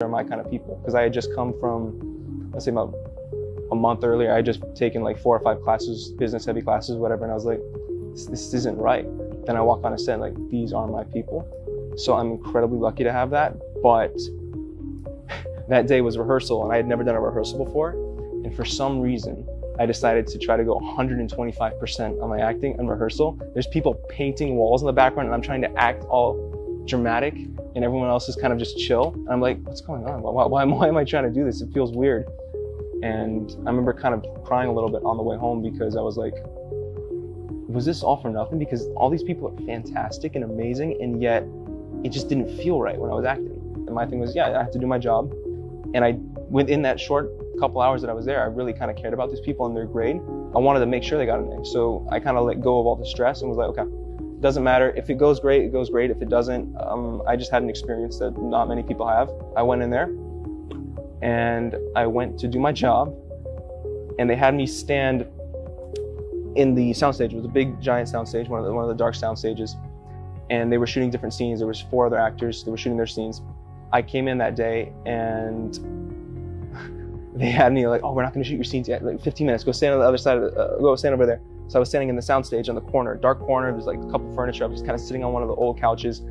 are my kind of people, because I had just come from, let's say about a month earlier, I had just taken like 4 or 5 classes, business heavy classes, whatever, and I was like, this isn't right. Then I walk on a set like, these are my people. So I'm incredibly lucky to have that. But that day was rehearsal, and I had never done a rehearsal before. And for some reason, I decided to try to go 125% on my acting and rehearsal. There's people painting walls in the background, and I'm trying to act all dramatic, and everyone else is kind of just chill. And I'm like, what's going on? Why am I trying to do this? It feels weird. And I remember kind of crying a little bit on the way home, because I was like, was this all for nothing? Because all these people are fantastic and amazing, and yet it just didn't feel right when I was acting. And my thing was, yeah, I have to do my job. And within that short couple hours that I was there, I really kind of cared about these people and their grade. I wanted to make sure they got an A. So I kind of let go of all the stress and was like, okay, it doesn't matter. If it goes great, it goes great. If it doesn't, I just had an experience that not many people have. I went in there and I went to do my job, and they had me stand in the soundstage. It was a big, giant soundstage, one of the dark sound stages. And they were shooting different scenes. There was 4 other actors. They were shooting their scenes. I came in that day, and they had me like, oh, we're not going to shoot your scenes yet. Like 15 minutes. Go stand on the other side of go stand over there. So I was standing in the soundstage on the corner, dark corner. There's like a couple furniture. I was just kind of sitting on one of the old couches.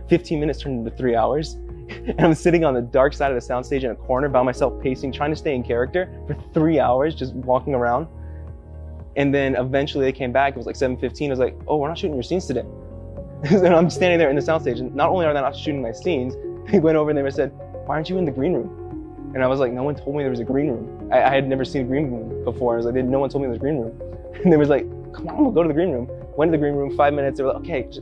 15 minutes turned into 3 hours. And I'm sitting on the dark side of the soundstage in a corner by myself, pacing, trying to stay in character for 3 hours, just walking around. And then eventually they came back. It was like 7:15. I was like, oh, we're not shooting your scenes today. And I'm standing there in the soundstage, and not only are they not shooting my scenes, they went over and they said, why aren't you in the green room? And I was like, no one told me there was a green room. I had never seen a green room before. I was like, no one told me there was a green room. And they was like, come on, we'll go to the green room. Went to the green room, 5 minutes. They were like, okay, it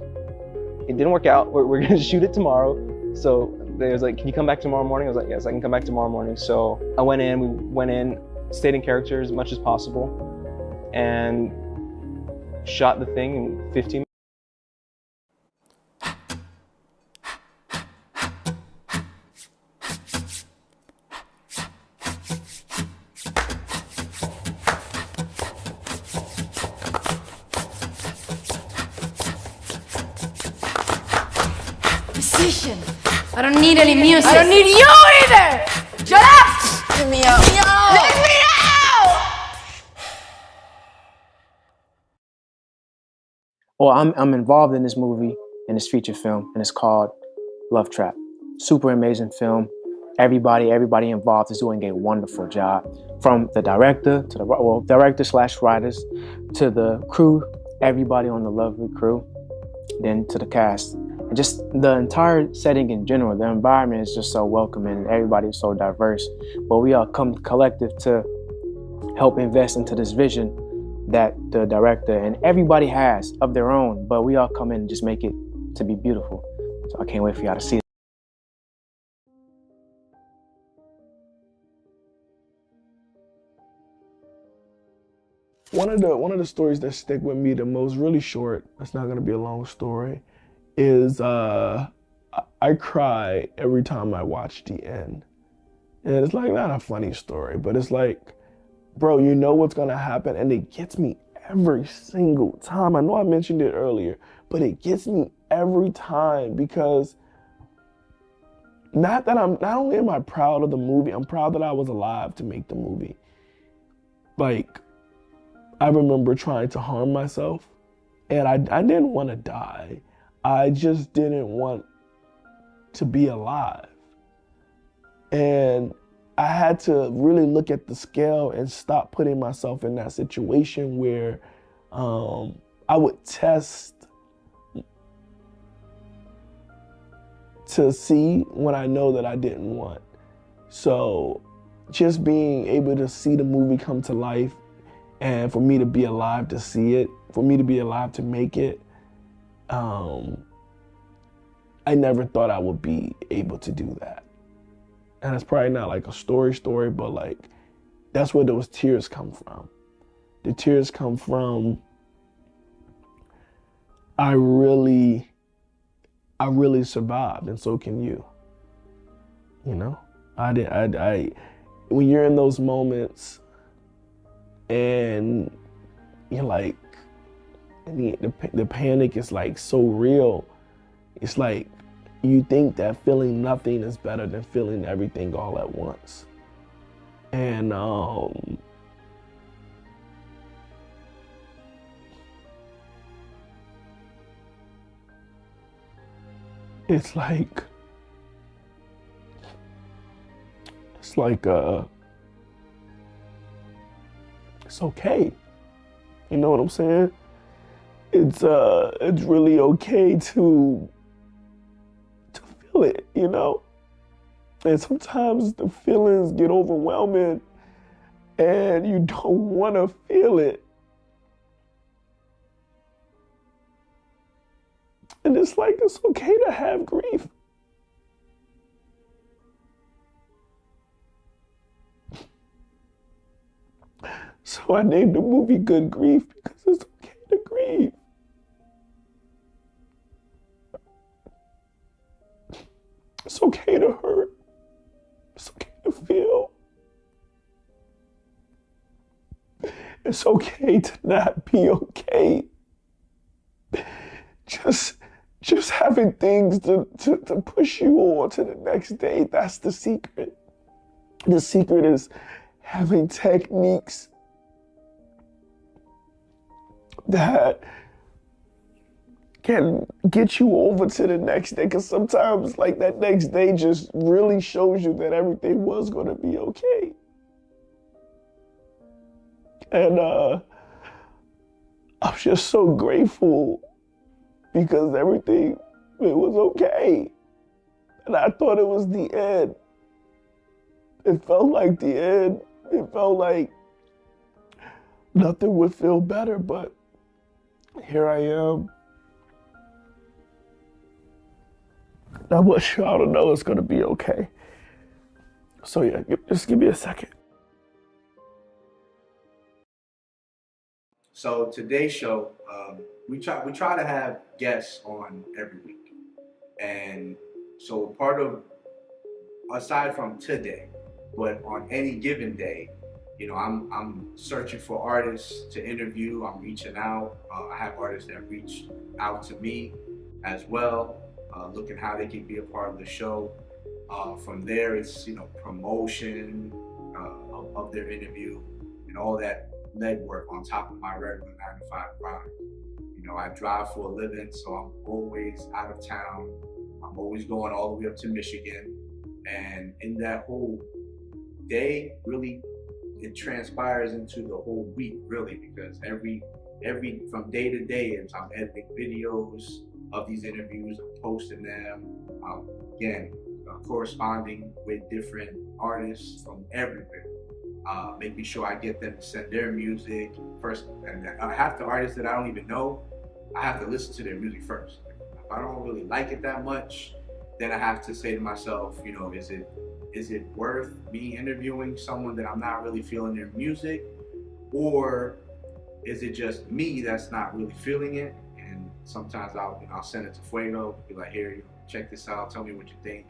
didn't work out. We're gonna shoot it tomorrow. So they was like, can you come back tomorrow morning? I was like, yes, I can come back tomorrow morning. So I went in, we went in, stayed in character as much as possible, and shot the thing in 15 minutes. Musician. I don't need any music. I don't need you either! Shut up! Let me out. Let me out! Let me out! Well, I'm involved in this movie, in this feature film, and it's called Love Trap. Super amazing film. Everybody involved is doing a wonderful job. From the director to the director/writers to the crew, everybody on the lovely crew, then to the cast. And just the entire setting in general, the environment is just so welcoming. Everybody is so diverse. But we all come collective to help invest into this vision that the director and everybody has of their own. But we all come in and just make it to be beautiful. So I can't wait for y'all to see it. One of the stories that stick with me the most, really short, it's not gonna be a long story, is I cry every time I watch the end. And it's like not a funny story, but it's like, bro, you know what's gonna happen, and it gets me every single time. I know I mentioned it earlier, but it gets me every time, because not only am I proud of the movie, I'm proud that I was alive to make the movie. Like, I remember trying to harm myself, and I didn't want to die. I just didn't want to be alive. And I had to really look at the scale and stop putting myself in that situation where I would test to see when I know that I didn't want. So just being able to see the movie come to life, and for me to be alive to see it, for me to be alive to make it, I never thought I would be able to do that. And it's probably not like a story, but like, that's where those tears come from. The tears come from, I really survived, and so can you. You know, when you're in those moments and you're like, the panic is like so real. It's like you think that feeling nothing is better than feeling everything all at once. And it's like it's okay. You know what I'm saying? It's really okay to feel it, you know? And sometimes the feelings get overwhelming and you don't want to feel it. And it's like, it's okay to have grief. So I named the movie Good Grief because it's okay to grieve. It's okay to hurt. It's okay to feel. It's okay to not be okay. Just having things to push you on to the next day, that's the secret. The secret is having techniques that can get you over to the next day, because sometimes like that next day just really shows you that everything was going to be okay. And I'm just so grateful because everything, it was okay. And I thought it was the end. It felt like the end. It felt like nothing would feel better, but here I am. I want y'all to know it's gonna be okay. So yeah, just give me a second. So today's show, we try to have guests on every week, and so part of, aside from today, but on any given day, you know, I'm searching for artists to interview. I'm reaching out. I have artists that reach out to me as well, looking how they can be a part of the show. From there, it's, you know, promotion of their interview and all that legwork on top of my regular 9-to-5 grind. You know, I drive for a living, so I'm always out of town. I'm always going all the way up to Michigan, and in that whole day, really, it transpires into the whole week, really, because every from day to day, as I'm editing videos of these interviews, I'm posting them. Again, corresponding with different artists from everywhere, making sure I get them to send their music first. And half the artists that I don't even know, I have to listen to their music first. If I don't really like it that much, then I have to say to myself, you know, is it worth me interviewing someone that I'm not really feeling their music, or is it just me that's not really feeling it? And sometimes I'll send it to Fuego, be like, here, you know, check this out, tell me what you think.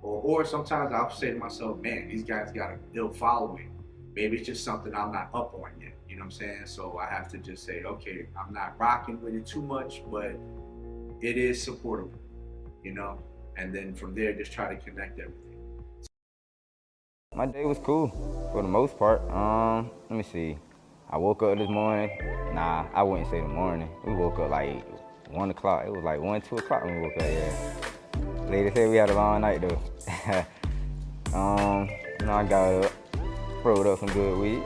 Or sometimes I'll say to myself, man, these guys got a ill following. Maybe it's just something I'm not up on yet. You know what I'm saying? So I have to just say, okay, I'm not rocking with it too much, but it is supportable, you know? And then from there, just try to connect everything. My day was cool for the most part. Let me see. I woke up this morning. Nah, I wouldn't say the morning. We woke up like 1 o'clock. It was like 1, 2 o'clock when we woke up, yeah. Lady said we had a long night though. You know, I got up, rolled up some good weed.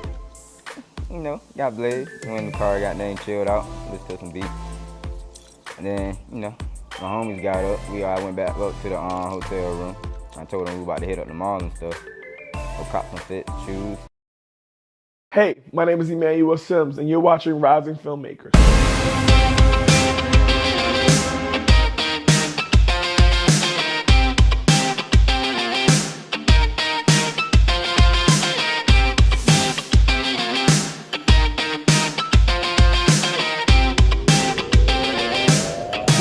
You know, got blazed. Went in the car, got there and chilled out, listened to some beats. And then, you know, my homies got up. We all went back up to the hotel room. I told them we were about to hit up the mall and stuff. Go cop some fit, shoes. Hey, my name is Emmanuel Simms, and you're watching Rising Filmmakers.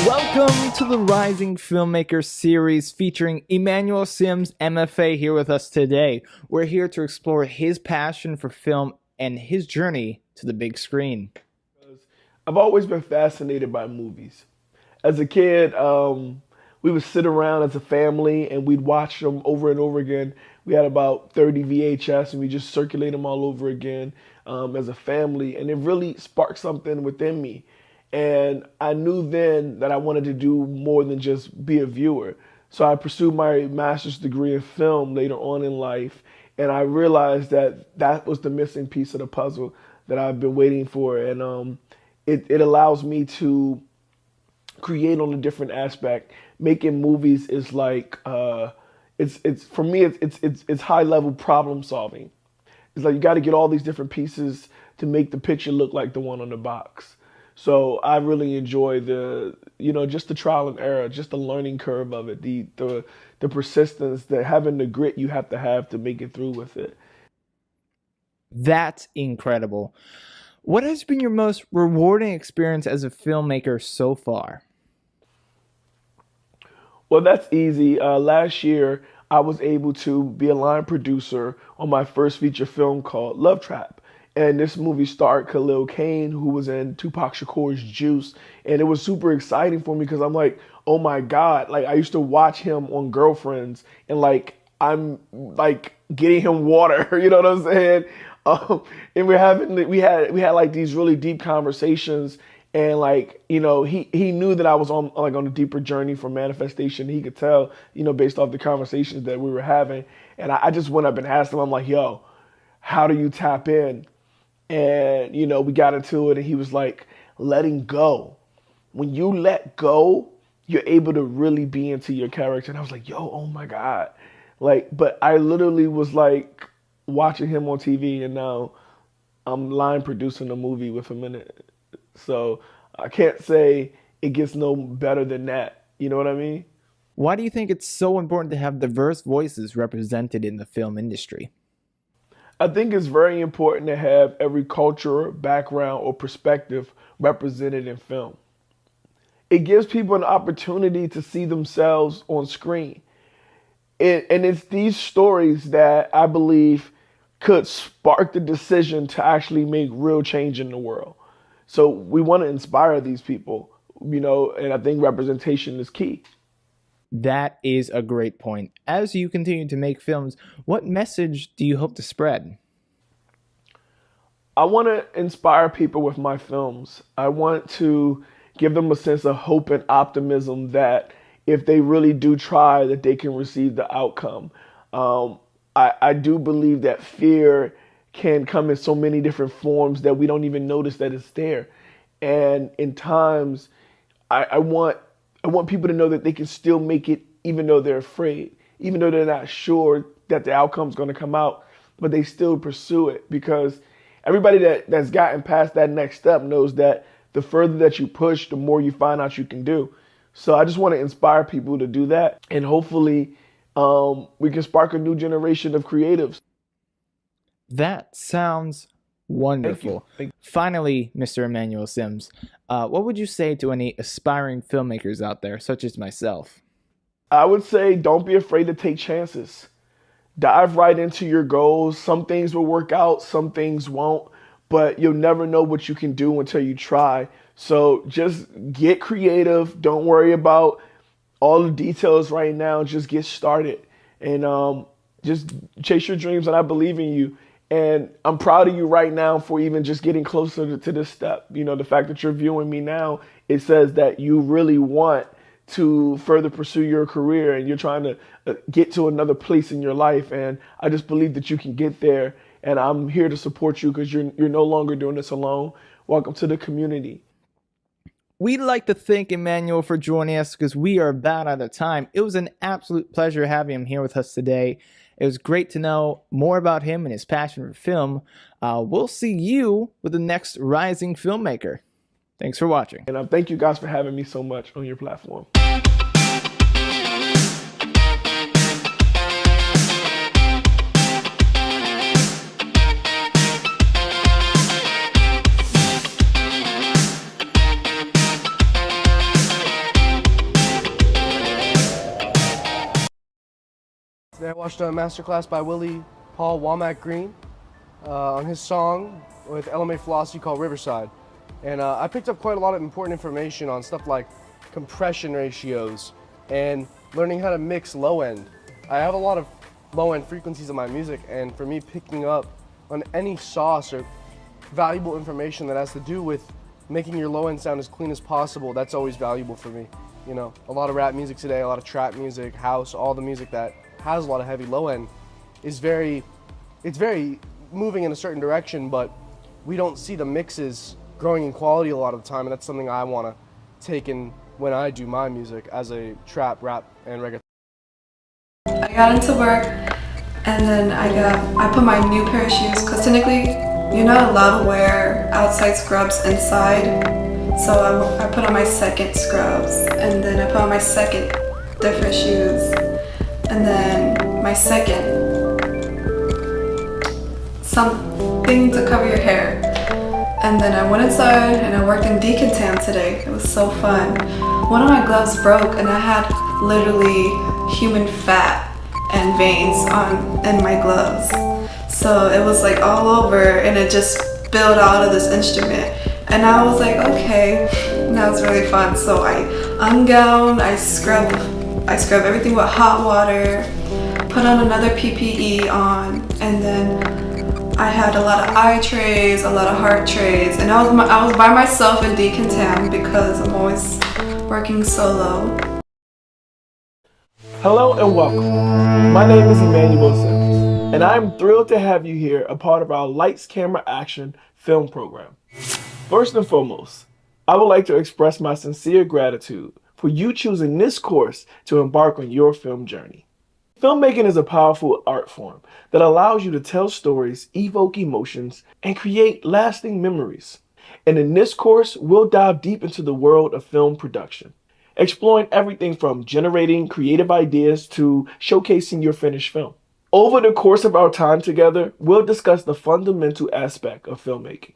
Welcome to the Rising Filmmaker series featuring Emmanuel Simms, MFA, here with us today. We're here to explore his passion for film and his journey to the big screen. I've always been fascinated by movies. As a kid, we would sit around as a family and we'd watch them over and over again. We had about 30 VHS and we just circulate them all over again as a family. And it really sparked something within me. And I knew then that I wanted to do more than just be a viewer. So I pursued my master's degree in film later on in life. And I realized that that was the missing piece of the puzzle that I've been waiting for. And it allows me to create on a different aspect. Making movies is like, it's for me, it's high level problem solving. It's like you got to get all these different pieces to make the picture look like the one on the box. So I really enjoy just the trial and error, just the learning curve of it, the persistence, having the grit you have to make it through with it. That's incredible. What has been your most rewarding experience as a filmmaker so far? Well, that's easy. Last year, I was able to be a line producer on my first feature film called Love Trap. And this movie starred Khalil Kain, who was in Tupac Shakur's Juice. And it was super exciting for me because I'm like, oh my God. Like, I used to watch him on Girlfriends and like, I'm like getting him water, you know what I'm saying? And we had like these really deep conversations. And like, you know, he knew that I was on a deeper journey for manifestation. He could tell, you know, based off the conversations that we were having. And I just went up and asked him, I'm like, yo, how do you tap in? And, you know, we got into it and he was like, letting go. When you let go, you're able to really be into your character. And I was like, yo, oh my God. Like, but I literally was like watching him on TV and now I'm line producing a movie with him in it. So I can't say it gets no better than that. You know what I mean? Why do you think it's so important to have diverse voices represented in the film industry? I think it's very important to have every culture, background, or perspective represented in film. It gives people an opportunity to see themselves on screen. And it's these stories that I believe could spark the decision to actually make real change in the world. So we want to inspire these people, you know, and I think representation is key. That is a great point. As you continue to make films, what message do you hope to spread? I want to inspire people with my films. I want to give them a sense of hope and optimism that if they really do try, that they can receive the outcome. I do believe that fear can come in so many different forms that we don't even notice that it's there. And in times, I want people to know that they can still make it even though they're afraid, even though they're not sure that the outcome's going to come out, but they still pursue it because everybody that's gotten past that next step knows that the further that you push, the more you find out you can do. So I just want to inspire people to do that. And hopefully we can spark a new generation of creatives. That sounds wonderful. Thank you. Finally, Mr. Emmanuel Simms, what would you say to any aspiring filmmakers out there, such as myself? I would say don't be afraid to take chances. Dive right into your goals. Some things will work out, some things won't, but you'll never know what you can do until you try. So just get creative. Don't worry about all the details right now. Just get started and just chase your dreams, and I believe in you. And I'm proud of you right now for even just getting closer to this step. You know, the fact that you're viewing me now, it says that you really want to further pursue your career and you're trying to get to another place in your life. And I just believe that you can get there. And I'm here to support you because you're no longer doing this alone. Welcome to the community. We'd like to thank Emmanuel for joining us because we are about out of time. It was an absolute pleasure having him here with us today. It was great to know more about him and his passion for film. We'll see you with the next rising filmmaker. Thanks for watching. And thank you guys for having me so much on your platform. Today I watched a masterclass by Willie Paul Womack Green on his song with LMA Philosophy called Riverside. And I picked up quite a lot of important information on stuff like compression ratios, and learning how to mix low end. I have a lot of low end frequencies in my music, and for me, picking up on any sauce or valuable information that has to do with making your low end sound as clean as possible, that's always valuable for me. You know, a lot of rap music today, a lot of trap music, house, all the music that has a lot of heavy low end is very moving in a certain direction, but we don't see the mixes growing in quality a lot of the time, and that's something I want to take in when I do my music as a trap, rap, and reggaeton. I got into work, and then I put my new pair of shoes, because technically you're not allowed to wear outside scrubs inside, so I put on my second scrubs, and then I put on my second different shoes, and then my second something to cover your hair. And then I went inside and I worked in decontam today. It was so fun. One of my gloves broke and I had literally human fat and veins in my gloves. So it was like all over and it just spilled out of this instrument. And I was like, okay, that was really fun. So I ungown, I scrub everything with hot water, put on another PPE on, and then I had a lot of eye trays, a lot of heart trays, and I was by myself in decontam because I'm always working solo. Hello and welcome. My name is Emmanuel Simms, and I'm thrilled to have you here, a part of our Lights, Camera, Action film program. First and foremost, I would like to express my sincere gratitude for you choosing this course to embark on your film journey. Filmmaking is a powerful art form that allows you to tell stories, evoke emotions, and create lasting memories. And in this course, we'll dive deep into the world of film production, exploring everything from generating creative ideas to showcasing your finished film. Over the course of our time together, we'll discuss the fundamental aspect of filmmaking,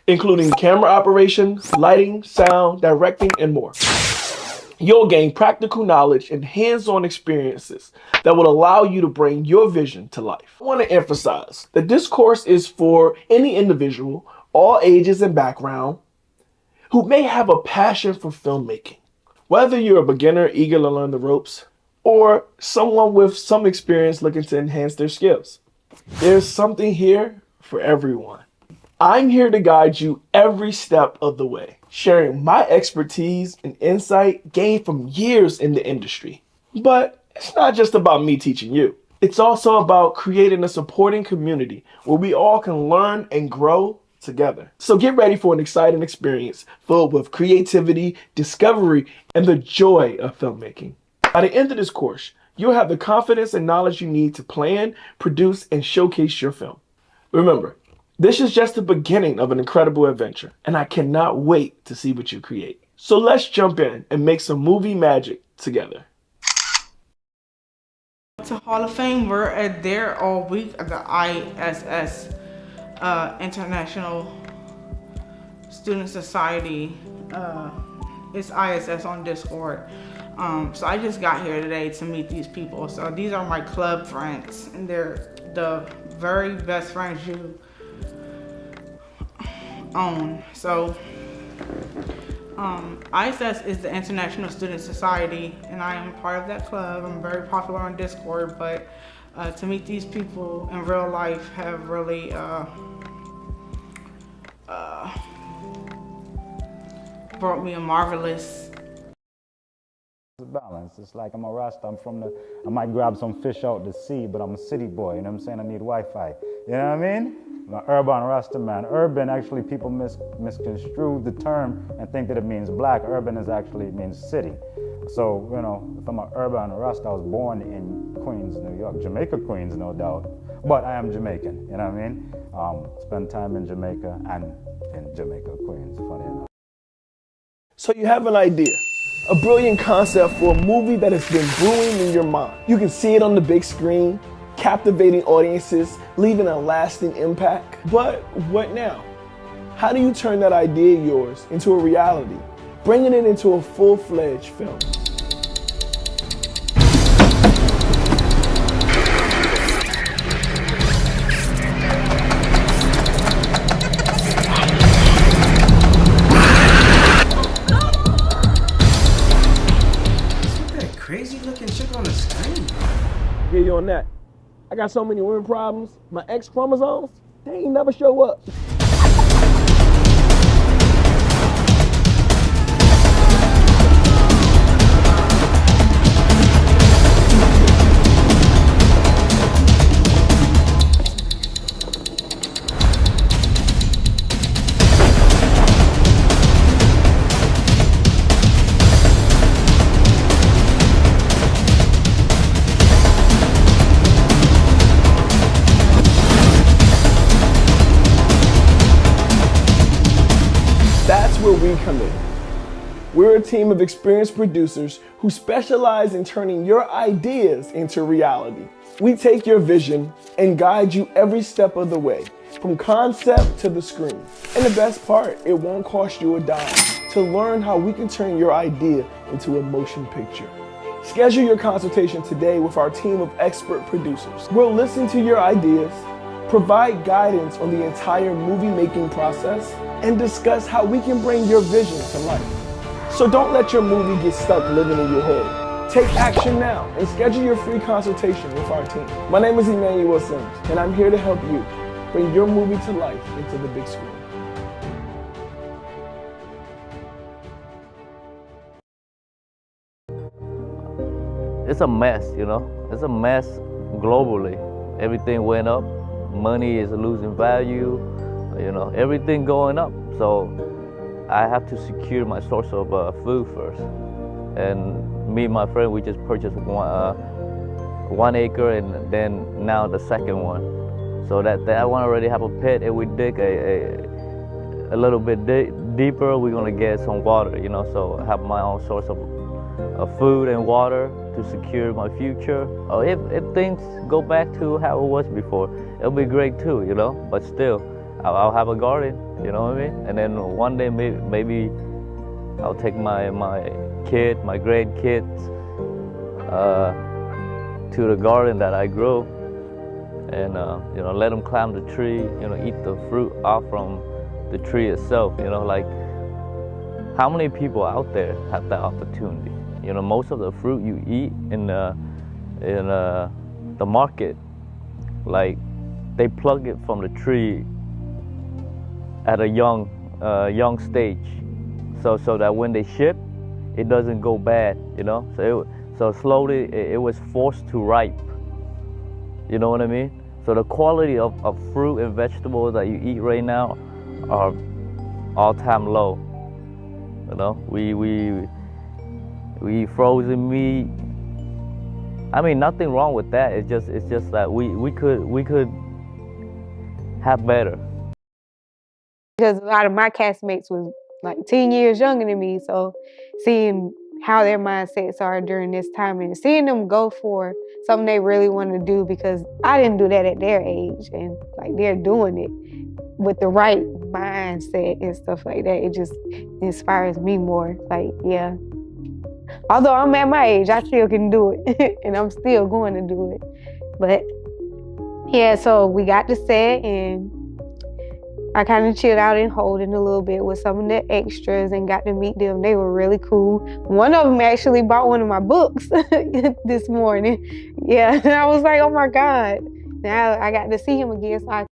including camera operation, lighting, sound, directing, and more. You'll gain practical knowledge and hands-on experiences that will allow you to bring your vision to life. I want to emphasize that this course is for any individual, all ages and background, who may have a passion for filmmaking. Whether you're a beginner eager to learn the ropes, or someone with some experience looking to enhance their skills, there's something here for everyone. I'm here to guide you every step of the way, sharing my expertise and insight gained from years in the industry. But it's not just about me teaching you. It's also about creating a supporting community where we all can learn and grow together. So get ready for an exciting experience filled with creativity, discovery, and the joy of filmmaking. By the end of this course, you'll have the confidence and knowledge you need to plan, produce, and showcase your film. Remember, this is just the beginning of an incredible adventure, and I cannot wait to see what you create. So let's jump in and make some movie magic together. To Hall of Fame, we're there all week at the ISS, International Student Society. It's ISS on Discord. So I just got here today to meet these people. So these are my club friends, and they're the very best friends you own. So ISS is the International Student Society, and I am part of that club. I'm very popular on Discord, but to meet these people in real life have really brought me a marvelous balance. It's like I'm a Rasta, I might grab some fish out the sea, but I'm a city boy, you know what I'm saying? I need Wi-Fi, you know what I mean? I'm an urban Rasta man. Urban, actually, people misconstrue the term and think that it means black. Urban actually means city. So, you know, if I'm an urban Rasta, I was born in Queens, New York, Jamaica, Queens, no doubt. But I am Jamaican, you know what I mean? Spend time in Jamaica and in Jamaica, Queens, funny enough. So you have an idea, a brilliant concept for a movie that has been brewing in your mind. You can see it on the big screen, captivating audiences, leaving a lasting impact. But what now? How do you turn that idea of yours into a reality, bringing it into a full-fledged film? on that. I got so many women problems. My X chromosomes, they ain't never show up. That's where we come in. We're a team of experienced producers who specialize in turning your ideas into reality. We take your vision and guide you every step of the way, from concept to the screen. And the best part, it won't cost you a dime to learn how we can turn your idea into a motion picture. Schedule your consultation today with our team of expert producers. We'll listen to your ideas, provide guidance on the entire movie-making process, and discuss how we can bring your vision to life. So don't let your movie get stuck living in your head. Take action now and schedule your free consultation with our team. My name is Emmanuel Simms, and I'm here to help you bring your movie to life into the big screen. It's a mess, you know. It's a mess globally. Everything went up. Money is losing value. You know, everything going up. So I have to secure my source of food first. And me and my friend, we just purchased 1 acre, and then now the second one. So that one already have a pit, and we dig a little bit deeper. We're gonna get some water, you know. So I have my own source of food and water to secure my future. If things go back to how it was before, it'll be great too, you know. But still, I'll have a garden, you know what I mean? And then one day maybe I'll take my grandkids to the garden that I grow, and you know, let them climb the tree, you know, eat the fruit off from the tree itself. You know, like how many people out there have that opportunity? You know, most of the fruit you eat in the market, like they plug it from the tree at a young stage, so that when they ship, it doesn't go bad, you know. So slowly it was forced to ripe. You know what I mean? So the quality of fruit and vegetables that you eat right now are all-time low. You know, we eat frozen meat. I mean, nothing wrong with that. It's just that we could have better. Because a lot of my castmates was like 10 years younger than me, so seeing how their mindsets are during this time and seeing them go for something they really want to do, because I didn't do that at their age, and like they're doing it with the right mindset and stuff like that. It just inspires me more. Like, yeah. Although I'm at my age, I still can do it, and I'm still going to do it. But yeah, so we got to set, and I kind of chilled out in Holden a little bit with some of the extras and got to meet them. They were really cool. One of them actually bought one of my books this morning. Yeah, and I was like, oh my God. Now I got to see him again, so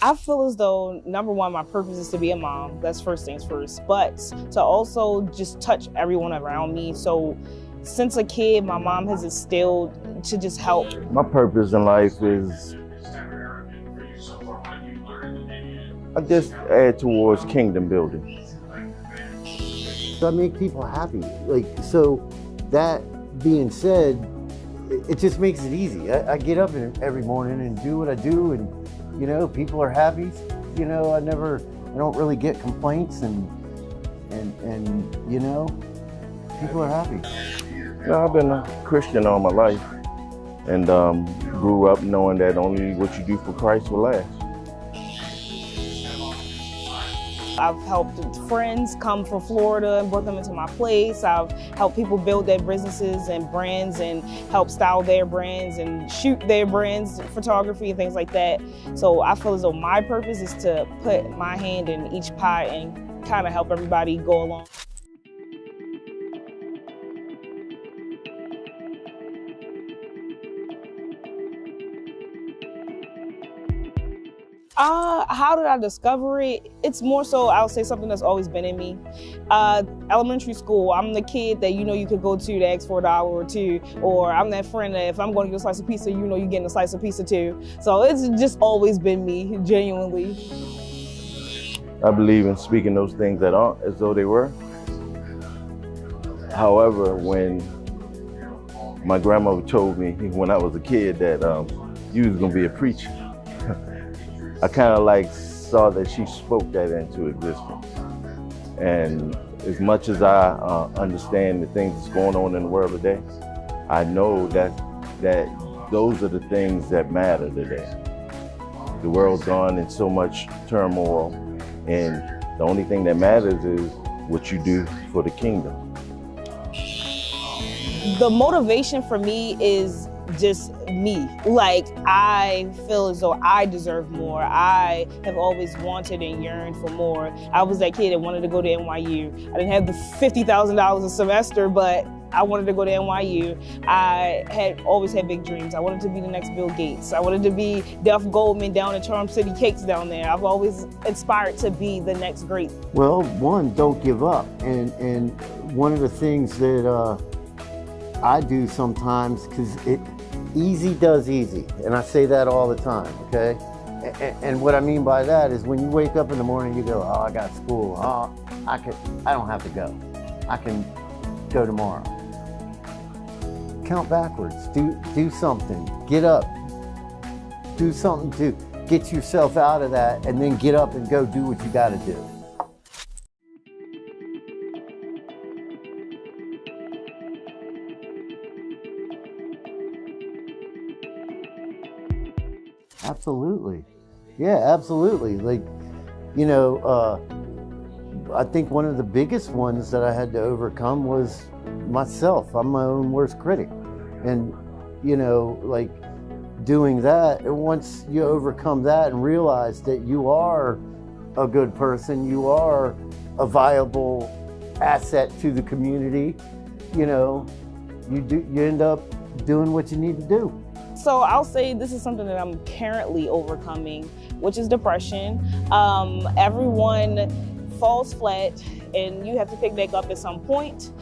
I feel as though, number one, my purpose is to be a mom. That's first things first. But to also just touch everyone around me. So since a kid, my mom has instilled to just help. My purpose in life is I just add towards kingdom building. So I make people happy. Like, so that being said, it just makes it easy. I get up every morning and do what I do, and you know, people are happy. You know, I don't really get complaints, and you know, people are happy. No, I've been a Christian all my life, and grew up knowing that only what you do for Christ will last. I've helped friends come from Florida and brought them into my place. I've helped people build their businesses and brands and help style their brands and shoot their brands, photography and things like that. So I feel as though my purpose is to put my hand in each pie and kind of help everybody go along. How did I discover it? It's more so, I'll say something that's always been in me. Elementary school, I'm the kid that you could go to ask for $1 or $2, or I'm that friend that if I'm going to get a slice of pizza, you're getting a slice of pizza too. So it's just always been me, genuinely. I believe in speaking those things that aren't as though they were. However, when my grandmother told me when I was a kid that you was gonna be a preacher, I kind of like saw that she spoke that into existence. And as much as I understand the things that's going on in the world today, I know that those are the things that matter today. The world's gone in so much turmoil, and the only thing that matters is what you do for the kingdom. The motivation for me is just me. Like, I feel as though I deserve more. I have always wanted and yearned for more. I was that kid that wanted to go to NYU. I didn't have the $50,000 a semester, but I wanted to go to NYU. I had always had big dreams. I wanted to be the next Bill Gates. I wanted to be Duff Goldman down at Charm City Cakes down there. I've always aspired to be the next great. Well, one, don't give up. And one of the things that I do sometimes, because easy does easy, and I say that all the time, okay? And what I mean by that is when you wake up in the morning, you go, oh, I got school, oh, I don't have to go. I can go tomorrow. Count backwards, do something, get up, do something to get yourself out of that, and then get up and go do what you gotta do. Absolutely. Yeah, absolutely. Like, I think one of the biggest ones that I had to overcome was myself. I'm my own worst critic. And, like doing that, and once you overcome that and realize that you are a good person, you are a viable asset to the community, you end up doing what you need to do. So I'll say this is something that I'm currently overcoming, which is depression. Everyone falls flat and you have to pick back up at some point.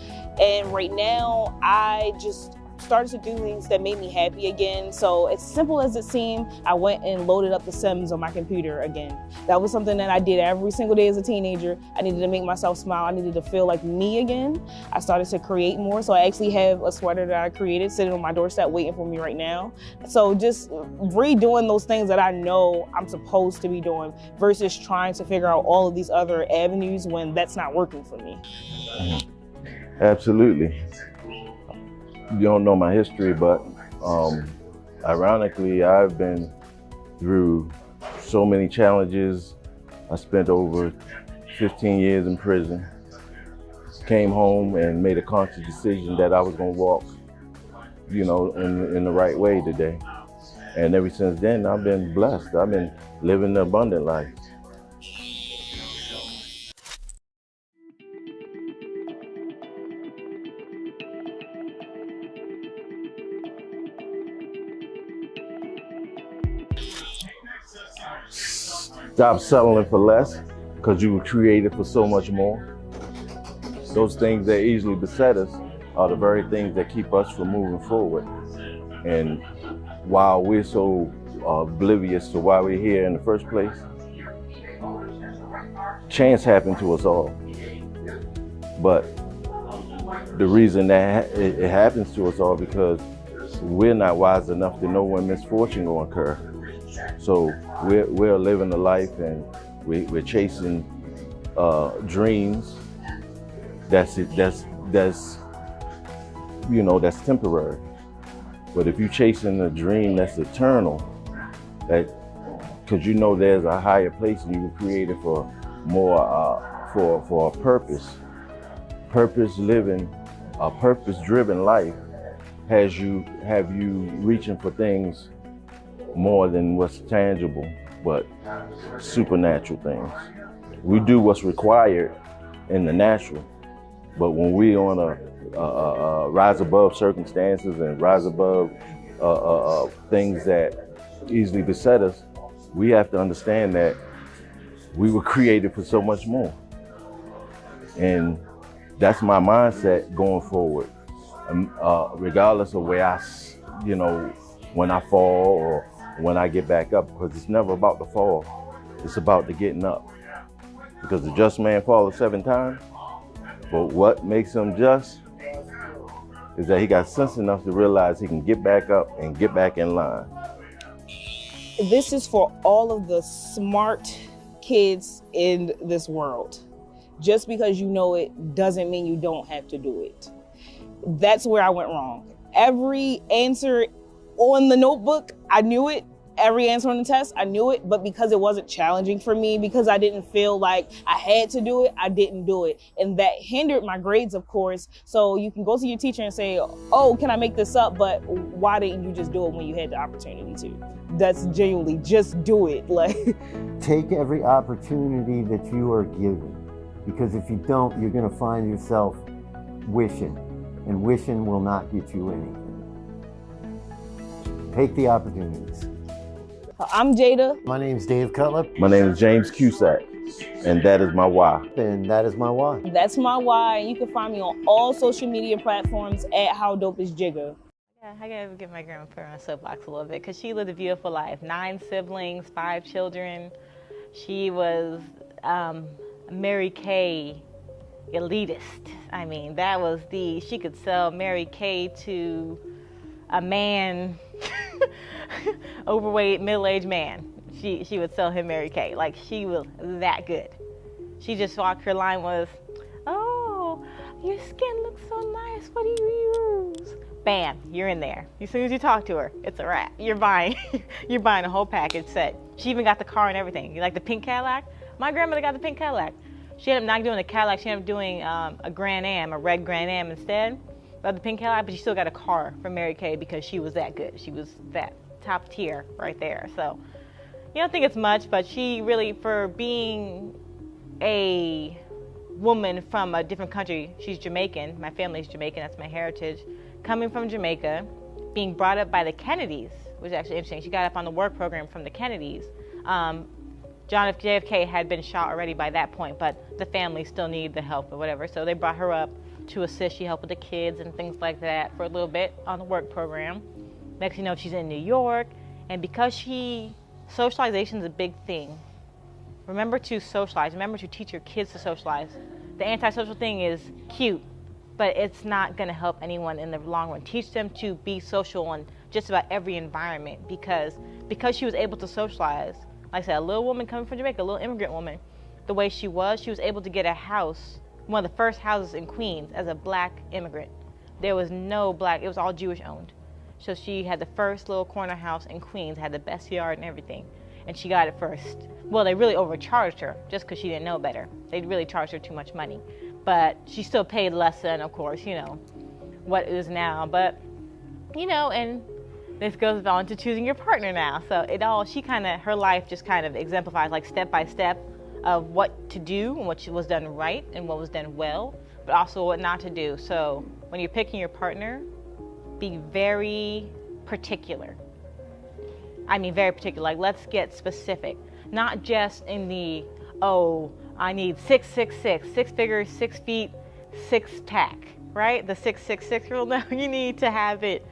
And right now, I just started to do things that made me happy again. So as simple as it seemed, I went and loaded up the Sims on my computer again. That was something that I did every single day as a teenager. I needed to make myself smile. I needed to feel like me again. I started to create more. So I actually have a sweater that I created sitting on my doorstep waiting for me right now. So just redoing those things that I know I'm supposed to be doing versus trying to figure out all of these other avenues when that's not working for me. Absolutely. You don't know my history, but ironically, I've been through so many challenges. I spent over 15 years in prison, came home and made a conscious decision that I was gonna walk, in the right way today. And ever since then, I've been blessed. I've been living the abundant life. Stop settling for less, because you were created for so much more. Those things that easily beset us are the very things that keep us from moving forward. And while we're so oblivious to why we're here in the first place, chance happened to us all. But the reason that it happens to us all because we're not wise enough to know when misfortune will occur. So we're living a life and we're chasing dreams that's temporary. But if you're chasing a dream that's eternal, because there's a higher place and you were created for more for a purpose living, a purpose-driven life have you reaching for things more than what's tangible, but supernatural things. We do what's required in the natural, but when we on a rise above circumstances and rise above things that easily beset us, we have to understand that we were created for so much more. And that's my mindset going forward. Regardless of where when I fall or when I get back up, because it's never about the fall, it's about the getting up. Because the just man falleth 7 times, but what makes him just is that he got sense enough to realize he can get back up and get back in line. This is for all of the smart kids in this world. Just because you know it doesn't mean you don't have to do it. That's where I went wrong. Every answer on the notebook, I knew it. Every answer on the test, I knew it, but because it wasn't challenging for me, because I didn't feel like I had to do it, I didn't do it. And that hindered my grades, of course. So you can go to your teacher and say, oh, can I make this up? But why didn't you just do it when you had the opportunity to? That's genuinely, just do it. Like, take every opportunity that you are given, because if you don't, you're gonna find yourself wishing, and wishing will not get you anything. Take the opportunities. I'm Jada. My name's Dave Cutlip. My name is James Cusack, and that is my why. And that is my why. That's my why. You can find me on all social media platforms at How Dope Is Jigga. Yeah, I gotta get my grandma put her on a soapbox a little bit, because she lived a beautiful life. 9 siblings, 5 children. She was Mary Kay elitist. I mean, that was she could sell Mary Kay to a man, overweight, middle-aged man. She would sell him Mary Kay. Like, she was that good. She just walked, her line was, oh, your skin looks so nice, what do you use? Bam, you're in there. As soon as you talk to her, it's a wrap. You're buying a whole package set. She even got the car and everything. You like the pink Cadillac? My grandmother got the pink Cadillac. She ended up not doing the Cadillac, she ended up doing a Grand Am, a red Grand Am instead of the pink Cadillac, but she still got a car from Mary Kay because she was that good. She was that top tier right there. So you don't think it's much, but she really, for being a woman from a different country, she's Jamaican, my family's Jamaican, that's my heritage, coming from Jamaica, being brought up by the Kennedys, which is actually interesting. She got up on the work program from the Kennedys. JFK had been shot already by that point, but the family still needed the help or whatever, so they brought her up to assist. She helped with the kids and things like that for a little bit on the work program. Next thing you know, she's in New York, and because socialization is a big thing. Remember to socialize. Remember to teach your kids to socialize. The antisocial thing is cute, but it's not going to help anyone in the long run. Teach them to be social in just about every environment, because she was able to socialize. Like I said, a little woman coming from Jamaica, a little immigrant woman, the way she was able to get a house, one of the first houses in Queens as a black immigrant. There was no black, it was all Jewish owned. So she had the first little corner house in Queens, had the best yard and everything, and she got it first. Well, they really overcharged her just because she didn't know better. They really charged her too much money. But she still paid less than, of course, what it is now. But, and this goes on to choosing your partner now. So her life just kind of exemplifies, like, step by step of what to do and what was done right and what was done well, but also what not to do. So when you're picking your partner, be very particular. I mean, very particular. Like, let's get specific. Not just in the, I need 6'6", 6 figures, 6 feet, 6 pack, right? The 666 rule. No, you need to have it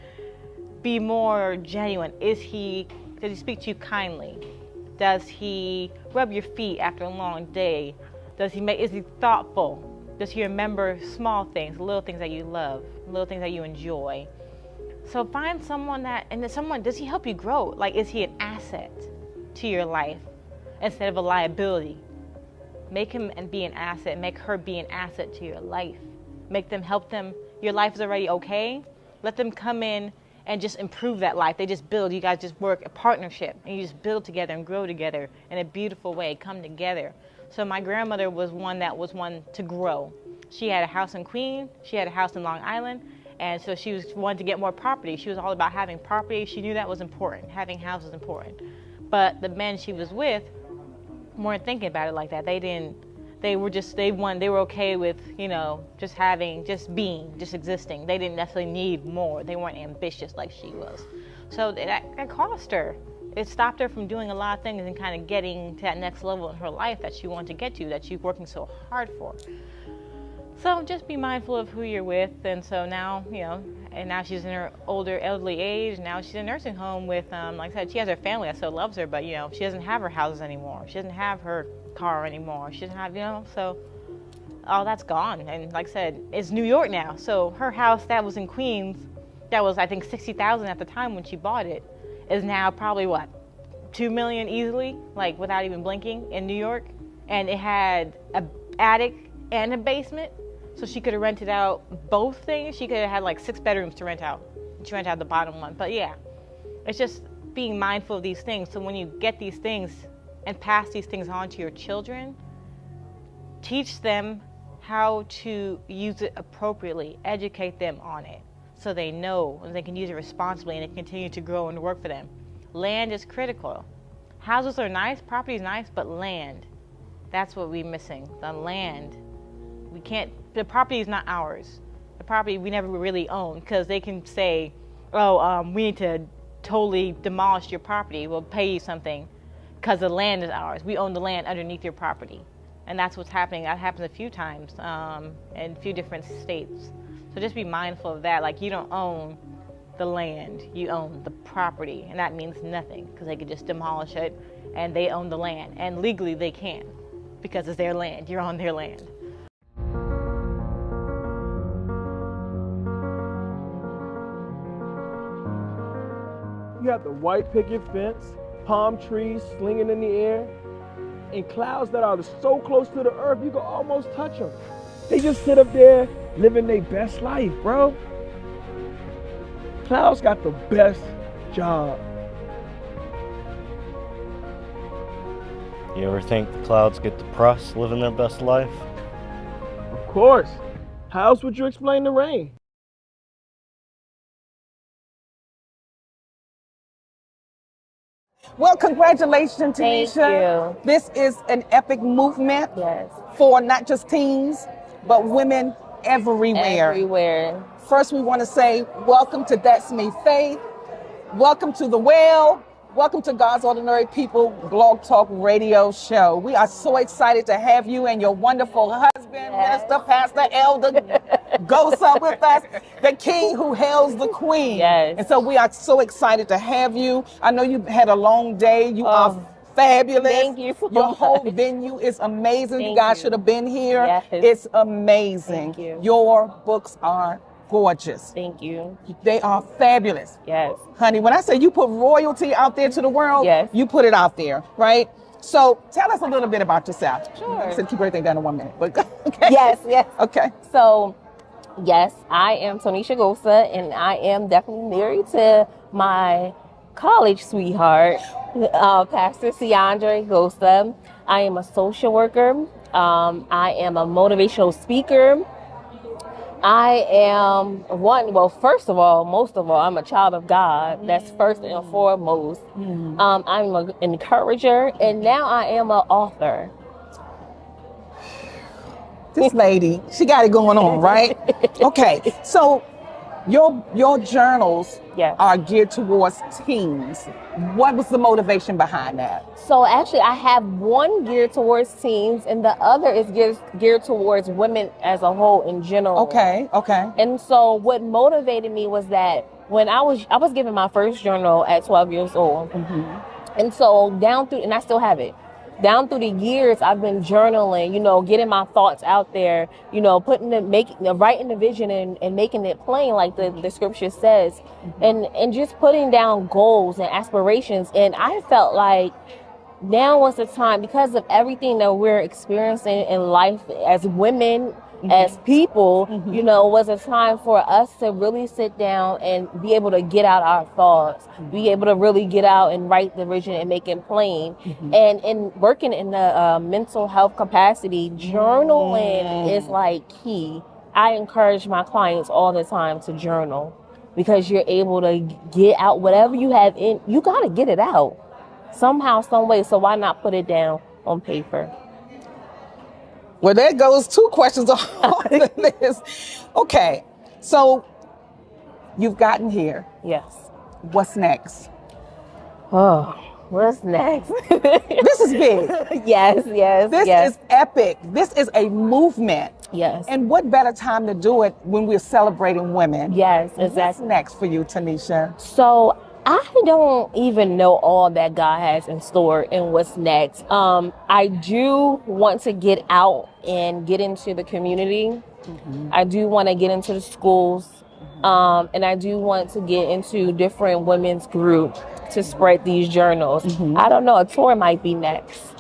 be more genuine. Does he speak to you kindly? Does he rub your feet after a long day? Is he thoughtful? Does he remember small things, little things that you love, little things that you enjoy? So find someone does he help you grow? Like, is he an asset to your life instead of a liability? Make him be an asset, make her be an asset to your life. Help them, your life is already okay. Let them come in and just improve that life. They just build, you guys just work a partnership, and you just build together and grow together in a beautiful way, come together. So my grandmother was one to grow. She had a house in Queens, she had a house in Long Island, and so she wanted to get more property. She was all about having property. She knew that was important. Having houses was important. But the men she was with weren't thinking about it like that. They were okay with, just existing. They didn't necessarily need more. They weren't ambitious like she was. So that cost her. It stopped her from doing a lot of things and kind of getting to that next level in her life that she wanted to get to, that she's working so hard for. So just be mindful of who you're with. And so now, and now she's in her elderly age. Now she's in a nursing home with, like I said, she has her family that still loves her, but, she doesn't have her houses anymore. She doesn't have her car anymore. She doesn't have, so all that's gone. And like I said, it's New York now. So her house that was in Queens, that was, I think, $60,000 at the time when she bought it, is now probably, $2 million easily, like without even blinking, in New York. And it had an attic and a basement. So she could have rented out both things. She could have had like 6 bedrooms to rent out. She rented out the bottom one. But yeah, it's just being mindful of these things. So when you get these things and pass these things on to your children, teach them how to use it appropriately. Educate them on it so they know and they can use it responsibly and it continue to grow and work for them. Land is critical. Houses are nice, property is nice, but land, that's what we're missing, the land. The property is not ours. The property we never really own, because they can say, we need to totally demolish your property. We'll pay you something because the land is ours. We own the land underneath your property. And that's what's happening. That happens a few times in a few different states. So just be mindful of that. Like, you don't own the land, you own the property. And that means nothing, because they could just demolish it and they own the land. And legally they can, because it's their land. You're on their land. You have the white picket fence, palm trees slinging in the air, and clouds that are so close to the earth you can almost touch them. They just sit up there living their best life, bro. Clouds got the best job. You ever think the clouds get depressed living their best life? Of course. How else would you explain the rain? Well, congratulations, Tanisha. Thank you. This is an epic movement for not just teens, but women everywhere. Everywhere. First, we want to say welcome to That's Me Faith. Welcome to The Well. Welcome to God's Ordinary People Blog Talk Radio Show. We are so excited to have you and your wonderful husband, Minister, Pastor, Elder, Gosa with us, the king who hails the queen. Yes. And so we are so excited to have you. I know you had a long day. You are fabulous. Thank you so Your much. whole venue is amazing. You Thank guys you. should have been here. Yes. It's amazing. Thank you. Your books are gorgeous. Thank you. They are fabulous. Yes. Honey, when I say you put royalty out there to the world, you put it out there, right? So tell us a little bit about yourself. Sure. I said keep everything down in 1 minute, but okay. Yes. Okay. So, yes, I am Tanisha Gosa, and I am definitely married to my college sweetheart, Pastor Ciandre Gosa. I am a social worker. I am a motivational speaker. I am first of all, most of all, I'm a child of God. That's first and foremost. I'm an encourager, and now I am an author. This lady, she got it going on, right? Okay, so your journals are geared towards teens. What was the motivation behind that? So actually, I have one geared towards teens, and the other is geared towards women as a whole in general. Okay. And so what motivated me was that when I was given my first journal at 12 years old, and so and I still have it. Down through the years, I've been journaling, getting my thoughts out there, writing the vision and making it plain like the scripture says, and just putting down goals and aspirations. And I felt like now was the time, because of everything that we're experiencing in life as women, as people, you know, was a time for us to really sit down and be able to get out our thoughts, be able to really get out and write the vision and make it plain. And in working in the mental health capacity, journaling is like key. I encourage my clients all the time to journal because you're able to get out whatever you have in, you got to get it out somehow, some way. So why not put it down on paper? Well, there goes 2 questions on the list. Okay, so you've gotten here. Yes. What's next? Oh, what's next? This is big. Yes. This is epic. This is a movement. Yes. And what better time to do it when we're celebrating women? Yes, exactly. What's next for you, Tanisha? So I don't even know all that God has in store and what's next. I do want to get out and get into the community. I do want to get into the schools. And I do want to get into different women's groups to spread these journals. I don't know, a tour might be next.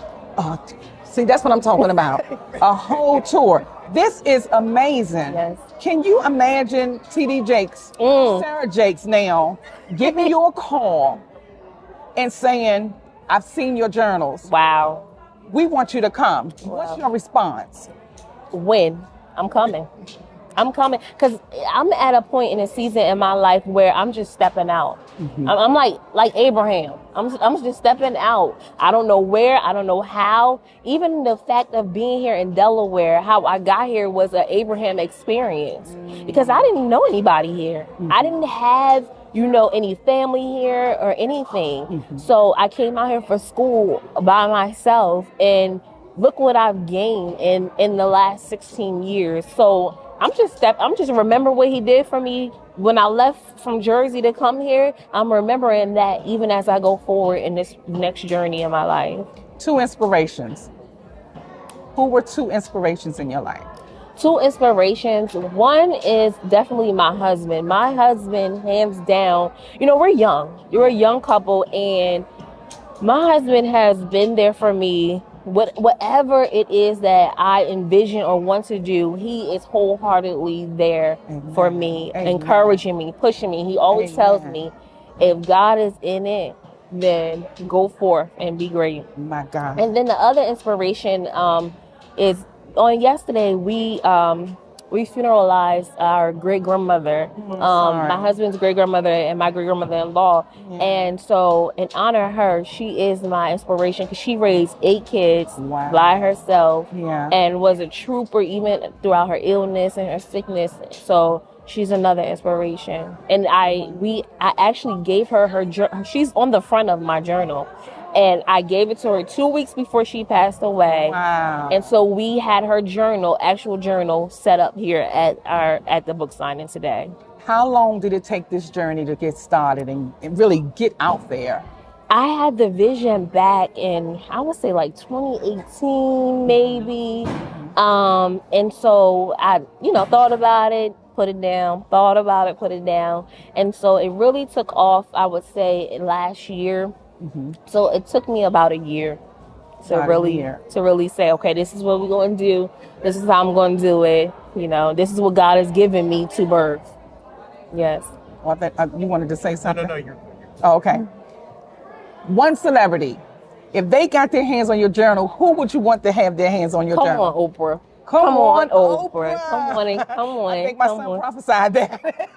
See, that's what I'm talking about. A whole tour. This is amazing. Yes. Can you imagine TD Jakes, Sarah Jakes now, giving you a call and saying, I've seen your journals. Wow. We want you to come. What's your response? When? I'm coming. I'm coming because I'm at a point in a season in my life where I'm just stepping out. I'm like Abraham. I'm just stepping out. I don't know where. I don't know how. Even the fact of being here in Delaware, how I got here was an Abraham experience because I didn't know anybody here. I didn't have, you know, any family here or anything. So I came out here for school by myself, and look what I've gained in the last 16 years. So I'm just remember what he did for me when I left from Jersey to come here. I'm remembering that even as I go forward in this next journey in my life. 2 inspirations. Who were 2 inspirations in your life? 2 inspirations. One is definitely my husband. My husband, hands down, you know, we're young. We're a young couple, and my husband has been there for me. Whatever it is that I envision or want to do, he is wholeheartedly there for me, encouraging me, pushing me. He always tells me, if God is in it, then go forth and be great. My God. And then the other inspiration is on yesterday, we funeralized our great-grandmother, my husband's great-grandmother and my great-grandmother-in-law. And so in honor of her, she is my inspiration because she raised 8 kids by herself and was a trooper even throughout her illness and her sickness. So she's another inspiration. And I actually gave her she's on the front of my journal. And I gave it to her 2 weeks before she passed away. Wow. And so we had her actual journal set up here at the book signing today. How long did it take this journey to get started and really get out there? I had the vision back in, I would say like 2018, maybe. And so I, thought about it, put it down, thought about it, put it down. And so it really took off, I would say, last year. So it took me about a year to really say, okay, this is what we're going to do. This is how I'm going to do it. This is what God has given me to birth. Yes. Well, you wanted to say something? No, you're Oh, okay. One celebrity, if they got their hands on your journal, who would you want to have their hands on your journal? Come on, Oprah. Come on, Oprah. Come on. I think my son prophesied that.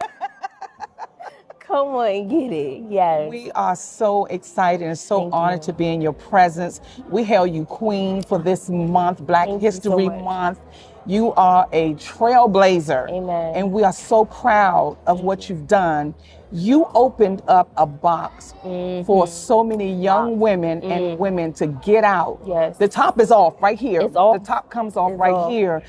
Come on and get it. Yes. We are so excited and so honored to be in your presence. We hail you queen for this month, Black History Month. You are a trailblazer. Amen. And we are so proud of what you've done. You opened up a box for so many young women and women to get out. Yes. The top is off right here. It's off. The top comes off right here.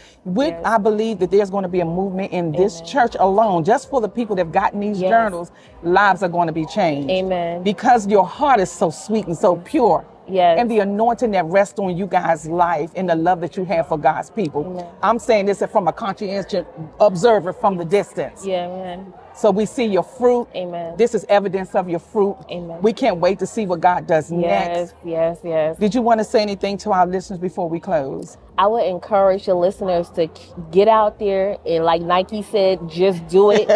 I believe that there's going to be a movement in this church alone, just for the people that have gotten these journals, lives are going to be changed. Amen. Because your heart is so sweet and so pure. Yes. And the anointing that rests on you guys' life and the love that you have for God's people. I'm saying this from a conscientious observer from the distance. Yeah, man. So we see your fruit. Amen. This is evidence of your fruit. Amen. We can't wait to see what God does next. Yes. Did you want to say anything to our listeners before we close? I would encourage your listeners to get out there and, like Nike said, just do it.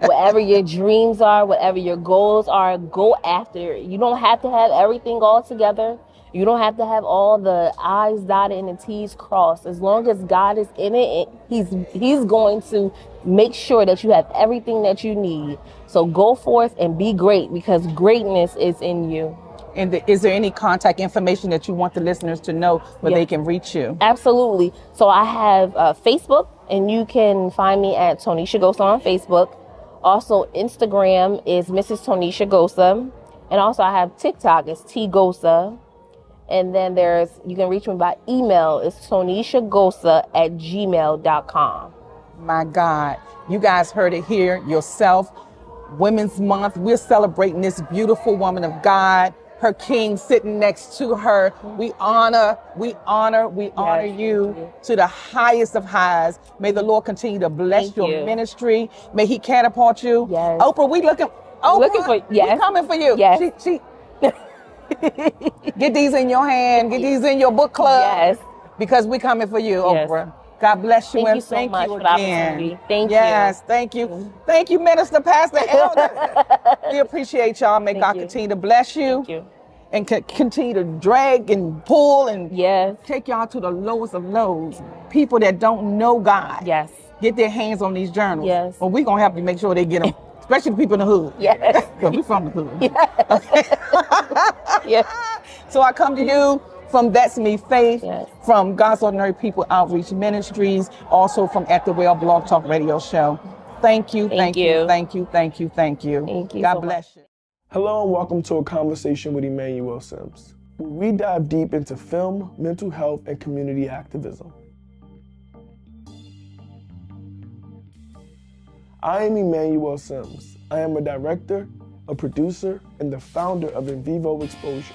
Whatever your dreams are, whatever your goals are, go after it. You don't have to have everything all together. You don't have to have all the I's dotted and the T's crossed. As long as God is in it, He's going to make sure that you have everything that you need. So go forth and be great, because greatness is in you. And is there any contact information that you want the listeners to know where they can reach you? Absolutely. So I have Facebook, and you can find me at Tonisha Gosa on Facebook. Also, Instagram is Mrs. Tonisha Gosa. And also I have TikTok, it's T Gosa. And then you can reach me by email, it's tonishagosa@gmail.com. My God, you guys heard it here yourself. Women's Month, we're celebrating this beautiful woman of God, her king sitting next to her. We honor you to the highest of highs. May the Lord continue to bless your ministry. May He catapult you. Yes. Oprah, we looking for, we coming for you. Yes. She get these in your hand, get these in your book club. Yes. Because we coming for you, Yes. Oprah. God bless you. Thank and you so thank much you for the again. opportunity. Thank you. Yes, thank you. Thank you, Minister Pastor Elder. We appreciate y'all. May God continue to bless you. Thank you. And continue to drag and pull and take y'all to the lowest of lows. People that don't know God. Yes. Get their hands on these journals. Yes. Well, we're going to help you make sure they get them. Especially the people in the hood. Yes. Because we from the hood. Yes. So I come to you from That's Me Faith, from God's Ordinary People Outreach Ministries, also from At the Well Blog Talk Radio Show. Thank you, thank you. Thank you. Thank you God so bless you. Hello and welcome to A Conversation with Emmanuel Simms, where we dive deep into film, mental health, and community activism. I am Emmanuel Simms. I am a director, a producer, and the founder of In Vivo Exposure,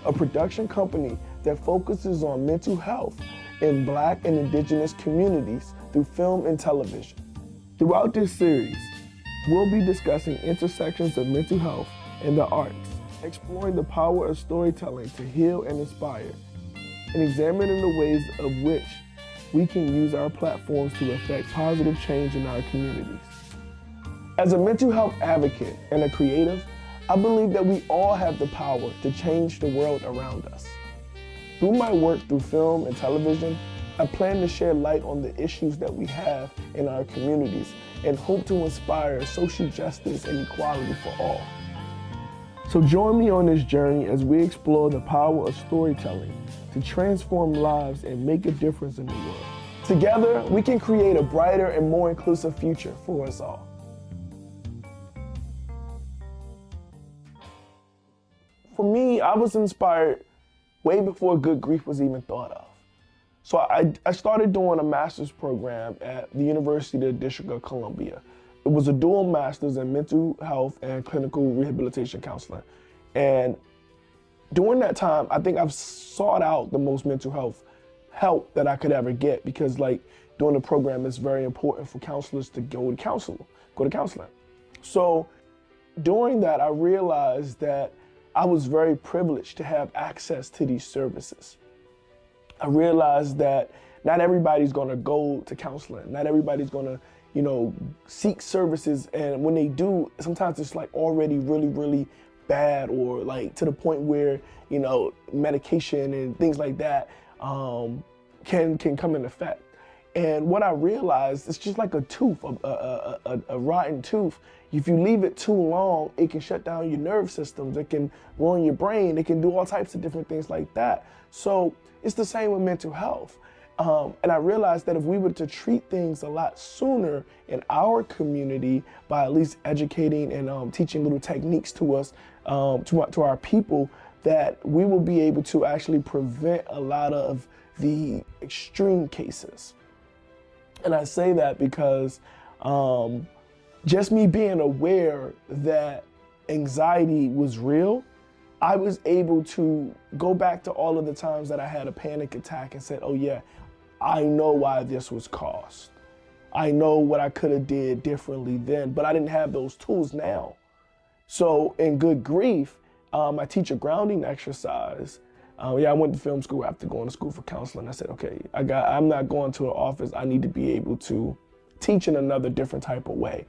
a production company that focuses on mental health in Black and Indigenous communities through film and television. Throughout this series, we'll be discussing intersections of mental health and the arts, exploring the power of storytelling to heal and inspire, and examining the ways of which we can use our platforms to affect positive change in our communities. As a mental health advocate and a creative, I believe that we all have the power to change the world around us. Through my work through film and television, I plan to shed light on the issues that we have in our communities and hope to inspire social justice and equality for all. So join me on this journey as we explore the power of storytelling to transform lives and make a difference in the world. Together, we can create a brighter and more inclusive future for us all. For me, I was inspired way before Good Grief was even thought of. So I started doing a master's program at the University of the District of Columbia. It was a dual master's in mental health and clinical rehabilitation counseling. And during that time, I think I've sought out the most mental health help that I could ever get, because during the program, it's very important for counselors to go to counseling. So during that, I realized that I was very privileged to have access to these services. I realized that not everybody's gonna go to counseling. Not everybody's gonna, seek services. And when they do, sometimes it's already really, really bad, or to the point where, medication and things like that can come in effect. And what I realized, it's just like a tooth, a rotten tooth. If you leave it too long, it can shut down your nerve systems. It can ruin your brain. It can do all types of different things like that. So it's the same with mental health. And I realized that if we were to treat things a lot sooner in our community by at least educating and teaching little techniques to us, to our people, that we will be able to actually prevent a lot of the extreme cases. And I say that because just me being aware that anxiety was real, I was able to go back to all of the times that I had a panic attack and said, oh yeah, I know why this was caused. I know what I could have did differently then, but I didn't have those tools now. So in Good Grief, I teach a grounding exercise. I went to film school after going to school for counseling. I said, okay, I'm not going to an office. I need to be able to teach in another different type of way.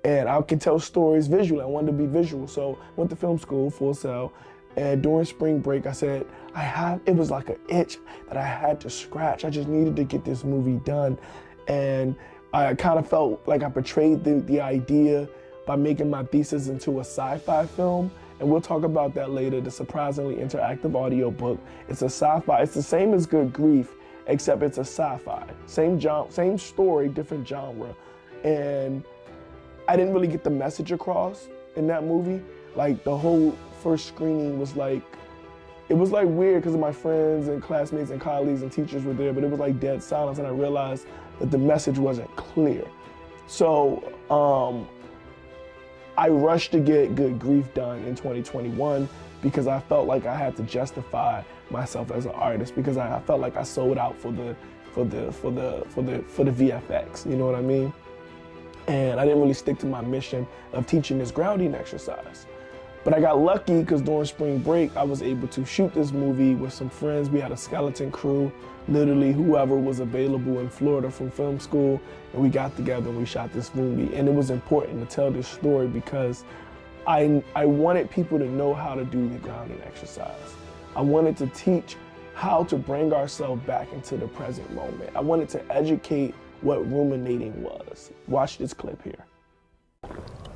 And I can tell stories visually. I wanted to be visual. So I went to film school, Full Sail. And during spring break, I said, it was like an itch that I had to scratch. I just needed to get this movie done. And I kind of felt like I portrayed the idea by making my thesis into a sci-fi film. And we'll talk about that later, the surprisingly interactive audiobook. It's a sci-fi, it's the same as Good Grief, except it's a sci-fi. Same story, different genre. And I didn't really get the message across in that movie. Like the whole first screening was like, it was like weird because my friends and classmates and colleagues and teachers were there, but it was like dead silence, and I realized that the message wasn't clear. So I rushed to get Good Grief done in 2021 because I felt like I had to justify myself as an artist, because I felt like I sold out for the VFX, you know what I mean? And I didn't really stick to my mission of teaching this grounding exercise. But I got lucky because during spring break, I was able to shoot this movie with some friends. We had a skeleton crew, literally whoever was available in Florida from film school, and we got together and we shot this movie. And it was important to tell this story because I wanted people to know how to do the grounding exercise. I wanted to teach how to bring ourselves back into the present moment. I wanted to educate what ruminating was. Watch this clip here.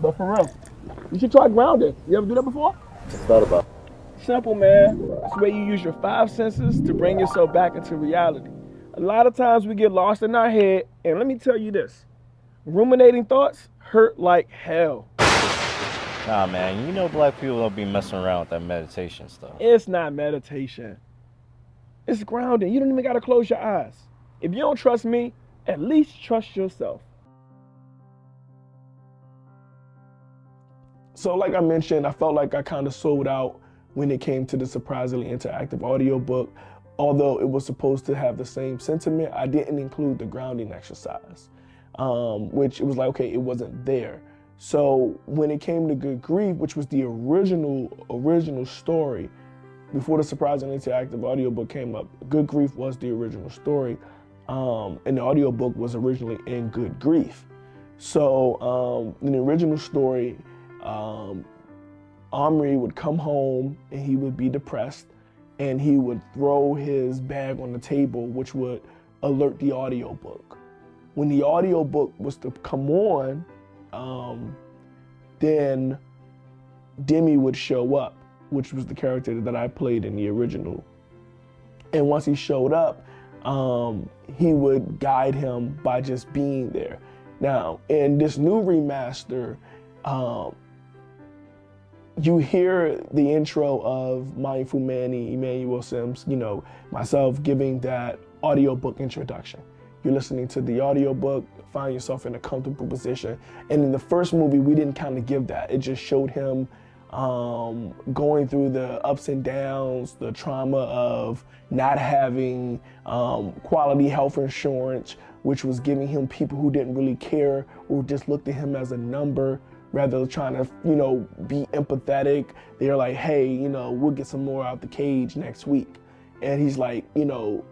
But for real, you should try grounding. You ever do that before? Just thought about it. Simple, man. It's the way you use your 5 senses to bring yourself back into reality. A lot of times we get lost in our head, and let me tell you this, ruminating thoughts hurt like hell. Nah, man, you know black people don't be messing around with that meditation stuff. It's not meditation. It's grounding. You don't even gotta close your eyes. If you don't trust me, at least trust yourself. So like I mentioned, I felt like I kind of sold out when it came to the surprisingly interactive audiobook. Although it was supposed to have the same sentiment, I didn't include the grounding exercise, which it was like, okay, it wasn't there. So when it came to Good Grief, which was the original story, before the surprisingly interactive audiobook came up, Good Grief was the original story, and the audiobook was originally in Good Grief. So in the original story, Omri would come home and he would be depressed, and he would throw his bag on the table, which would alert the audiobook. When the audiobook was to come on, then Demi would show up, which was the character that I played in the original. And once he showed up, he would guide him by just being there. Now, in this new remaster, you hear the intro of Mindful Manny, Emmanuel Simms, you know, myself giving that audiobook introduction. You're listening to the audiobook, find yourself in a comfortable position. And in the first movie, we didn't kind of give that. It just showed him going through the ups and downs, the trauma of not having quality health insurance, which was giving him people who didn't really care or just looked at him as a number, rather than trying to, you know, be empathetic. They're like, hey, you know, we'll get some more out the cage next week. And he's like, you know,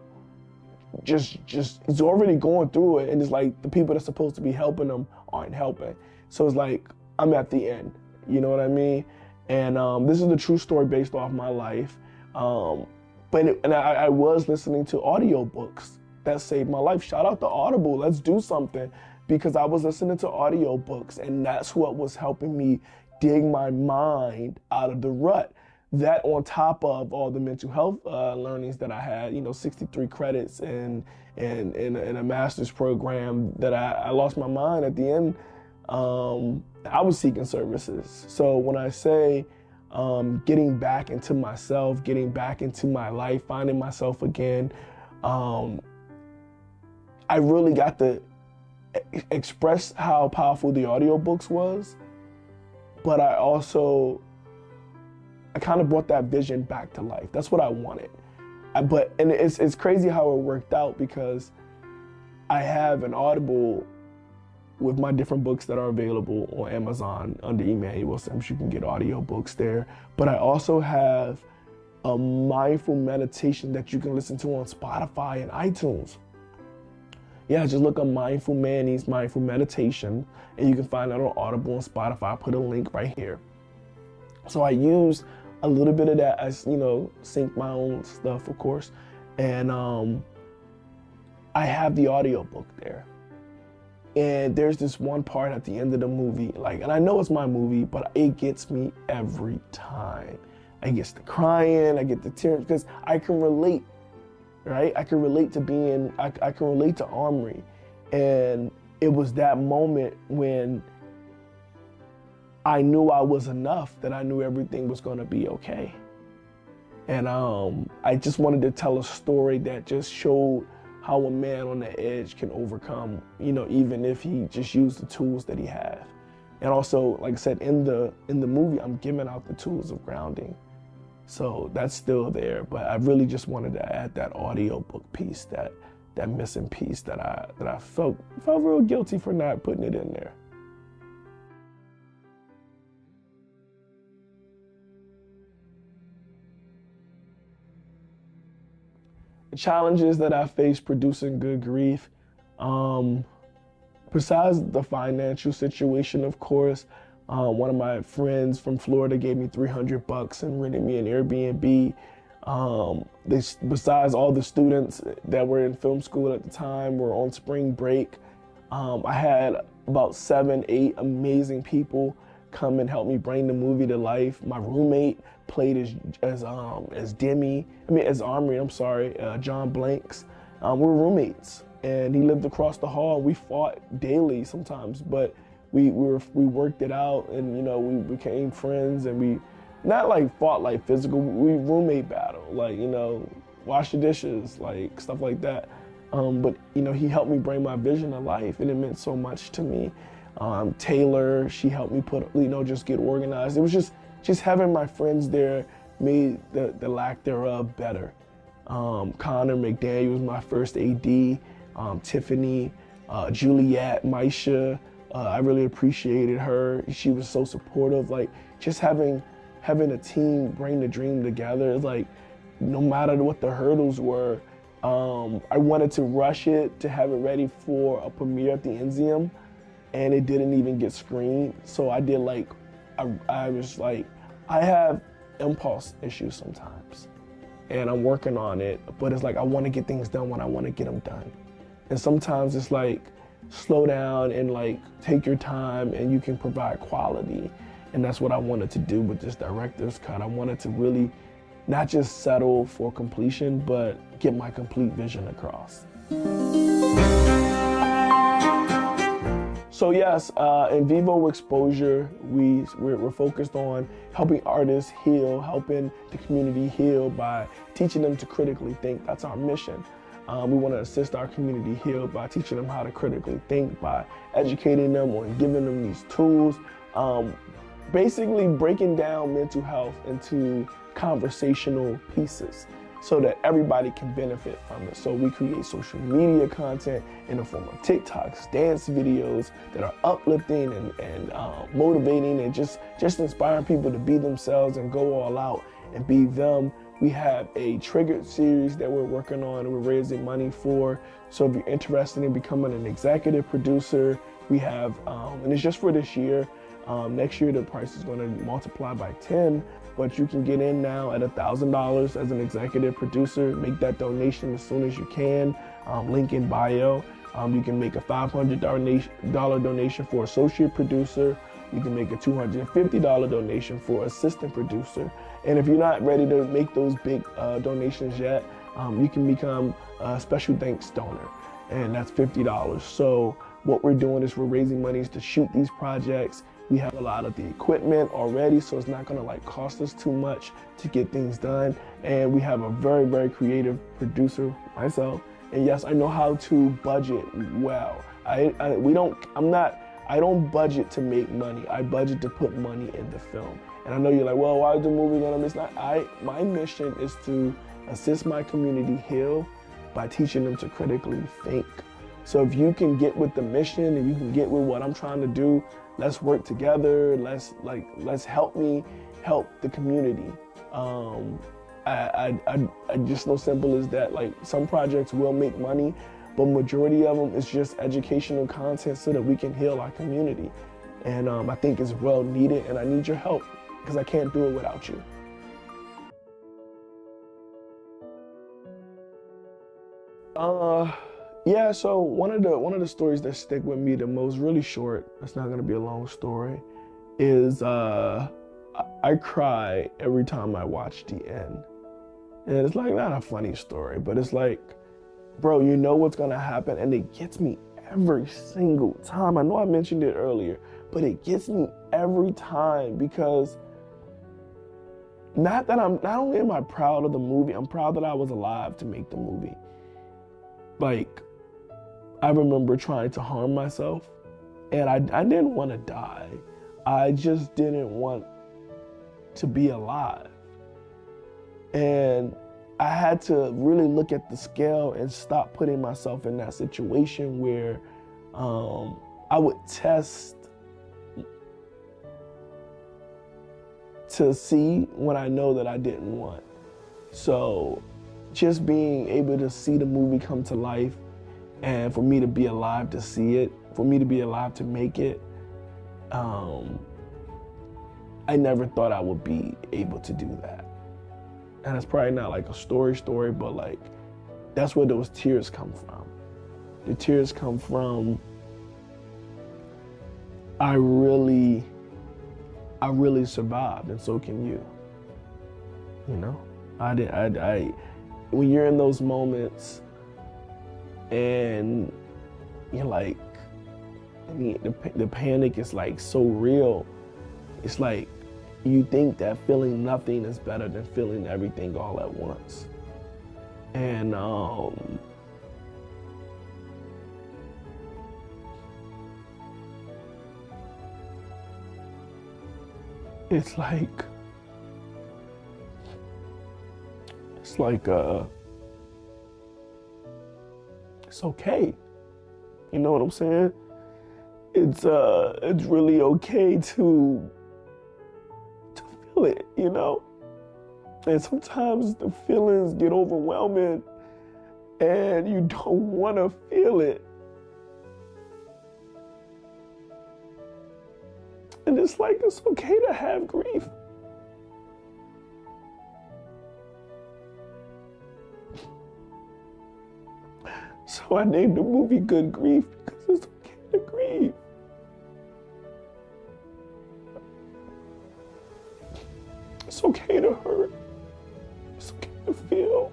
just he's already going through it, and it's like the people that's supposed to be helping him aren't helping. So it's like, I'm at the end, you know what I mean? And this is the true story based off my life. I was listening to audiobooks that saved my life. Shout out to Audible, let's do something. Because I was listening to audiobooks, and that's what was helping me dig my mind out of the rut. That on top of all the mental health learnings that I had, you know, 63 credits in a master's program, that I lost my mind at the end. I was seeking services. So when I say getting back into myself, getting back into my life, finding myself again, I really got to express how powerful the audiobooks was, but I kind of brought that vision back to life. That's what I wanted. And it's crazy how it worked out, because I have an Audible with my different books that are available on Amazon under Emmanuel Simms. You can get audiobooks there. But I also have a mindful meditation that you can listen to on Spotify and iTunes. Yeah, just look up Mindful Man Needs Mindful Meditation, and you can find that on Audible and Spotify. I'll put a link right here. So I use a little bit of that as, you know, sync my own stuff, of course. And I have the audiobook there. And there's this one part at the end of the movie, like, and I know it's my movie, but it gets me every time. I get to crying, I get to tears, because I can relate, right? I can relate to being, I can relate to Omri. And it was that moment when I knew I was enough, that I knew everything was gonna be okay. And I just wanted to tell a story that just showed how a man on the edge can overcome, you know, even if he just used the tools that he has. And also, like I said, in the movie, I'm giving out the tools of grounding. So that's still there, but I really just wanted to add that audiobook piece, that missing piece that I felt real guilty for not putting it in there. The challenges that I face producing Good Grief, besides the financial situation, of course, one of my friends from Florida gave me $300 and rented me an Airbnb. Besides all the students that were in film school at the time were on spring break, I had about 7, 8 amazing people come and help me bring the movie to life. My roommate played as Omri, John Blanks. We're roommates, and he lived across the hall. We fought daily sometimes, but we worked it out, and you know, we became friends, and we not like fought like physical, we roommate battle, like, you know, wash the dishes, like stuff like that. But you know, he helped me bring my vision to life, and it meant so much to me. Taylor, she helped me just get organized. It was just having my friends there made the lack thereof better. Connor McDaniel was my first AD, Tiffany, Juliet, Maisha, I really appreciated her. She was so supportive. Like, just having a team bring the dream together, like, no matter what the hurdles were, I wanted to rush it to have it ready for a premiere at the Enzium, and it didn't even get screened. So I did I have impulse issues sometimes, and I'm working on it, but it's like I want to get things done when I want to get them done. And sometimes it's like, slow down and like take your time, and you can provide quality. And that's what I wanted to do with this director's cut. I wanted to really not just settle for completion, but get my complete vision across. So yes, in Vivo Exposure, we're focused on helping artists heal, helping the community heal by teaching them to critically think. That's our mission. We want to assist our community heal by teaching them how to critically think, by educating them on giving them these tools, basically breaking down mental health into conversational pieces so that everybody can benefit from it. So we create social media content in the form of TikToks, dance videos that are uplifting and motivating, and just inspiring people to be themselves and go all out and be them. We have a Triggered series that we're working on and we're raising money for. So if you're interested in becoming an executive producer, we have, and it's just for this year. Next year the price is going to multiply by 10, but you can get in now at $1,000 as an executive producer. Make that donation as soon as you can. Link in bio. You can make a $500 donation for associate producer. You can make a $250 donation for assistant producer. And if you're not ready to make those big donations yet, you can become a special thanks donor, and that's $50. So what we're doing is we're raising monies to shoot these projects. We have a lot of the equipment already, so it's not gonna like cost us too much to get things done. And we have a very, very creative producer, myself. And yes, I know how to budget well. I don't budget to make money. I budget to put money in the film. And I know you're like, well, why is the movie gonna miss? My mission is to assist my community heal by teaching them to critically think. So if you can get with the mission and you can get with what I'm trying to do, let's work together. Let's help me help the community. I just know simple as that. Like, some projects will make money, but majority of them is just educational content so that we can heal our community. And I think it's well needed, and I need your help because I can't do it without you. Yeah, so one of the stories that stick with me the most, really short, it's not gonna be a long story, is I cry every time I watch the end. And it's like not a funny story, but it's like, bro, you know what's gonna happen, and it gets me every single time. I know I mentioned it earlier, but it gets me every time because not only am I proud of the movie, I'm proud that I was alive to make the movie. Like, I remember trying to harm myself, and I didn't want to die. I just didn't want to be alive. And I had to really look at the scale and stop putting myself in that situation where I would test to see when I know that I didn't want. So just being able to see the movie come to life, and for me to be alive to see it, for me to be alive to make it, I never thought I would be able to do that. And it's probably not like a story, but like, that's where those tears come from. The tears come from, I really survived, and so can you. You know, when you're in those moments and you're like, I mean, the panic is like so real. It's like you think that feeling nothing is better than feeling everything all at once. And it's like it's okay. You know what I'm saying? It's really okay to feel it, you know? And sometimes the feelings get overwhelming and you don't want to feel it. And it's like, it's okay to have grief. So I named the movie Good Grief because it's okay to grieve. It's okay to hurt. It's okay to feel.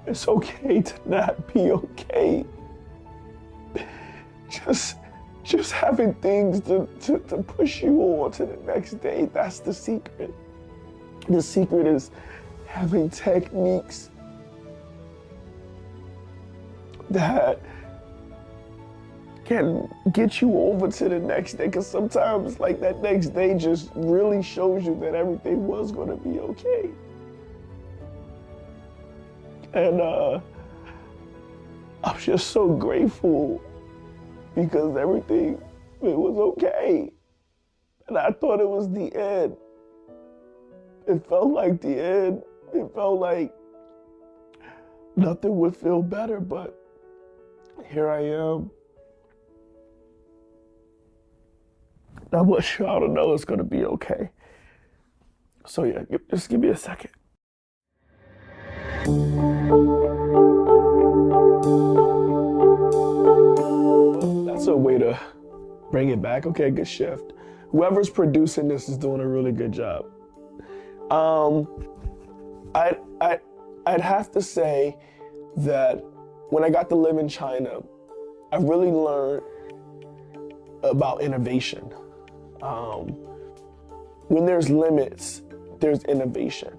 It's okay to not be okay. Just having things to push you on to the next day, that's the secret. The secret is having techniques that can get you over to the next day, because sometimes like that next day just really shows you that everything was going to be okay. And I'm just so grateful because everything, it was okay. And I thought it was the end. It felt like the end. It felt like nothing would feel better, but here I am. I want y'all to know it's gonna be okay. So yeah, just give me a second. That's a way to bring it back. Okay, good shift. Whoever's producing this is doing a really good job. I'd have to say that when I got to live in China, I really learned about innovation. When there's limits, there's innovation.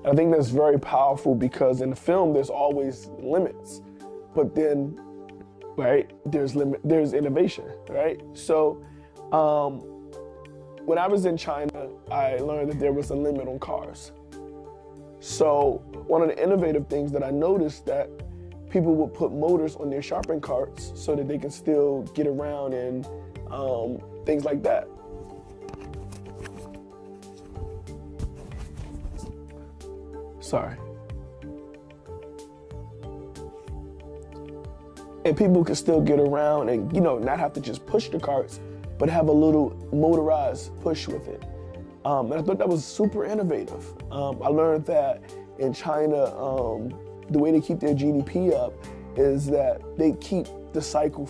And I think that's very powerful because in the film, there's always limits, but then, right, there's innovation, right? So when I was in China, I learned that there was a limit on cars. So one of the innovative things that I noticed that people would put motors on their shopping carts so that they can still get around and things like that. Sorry. And people can still get around and, not have to just push the carts, but have a little motorized push with it. And I thought that was super innovative. I learned that in China, the way they keep their GDP up is that they keep the cycle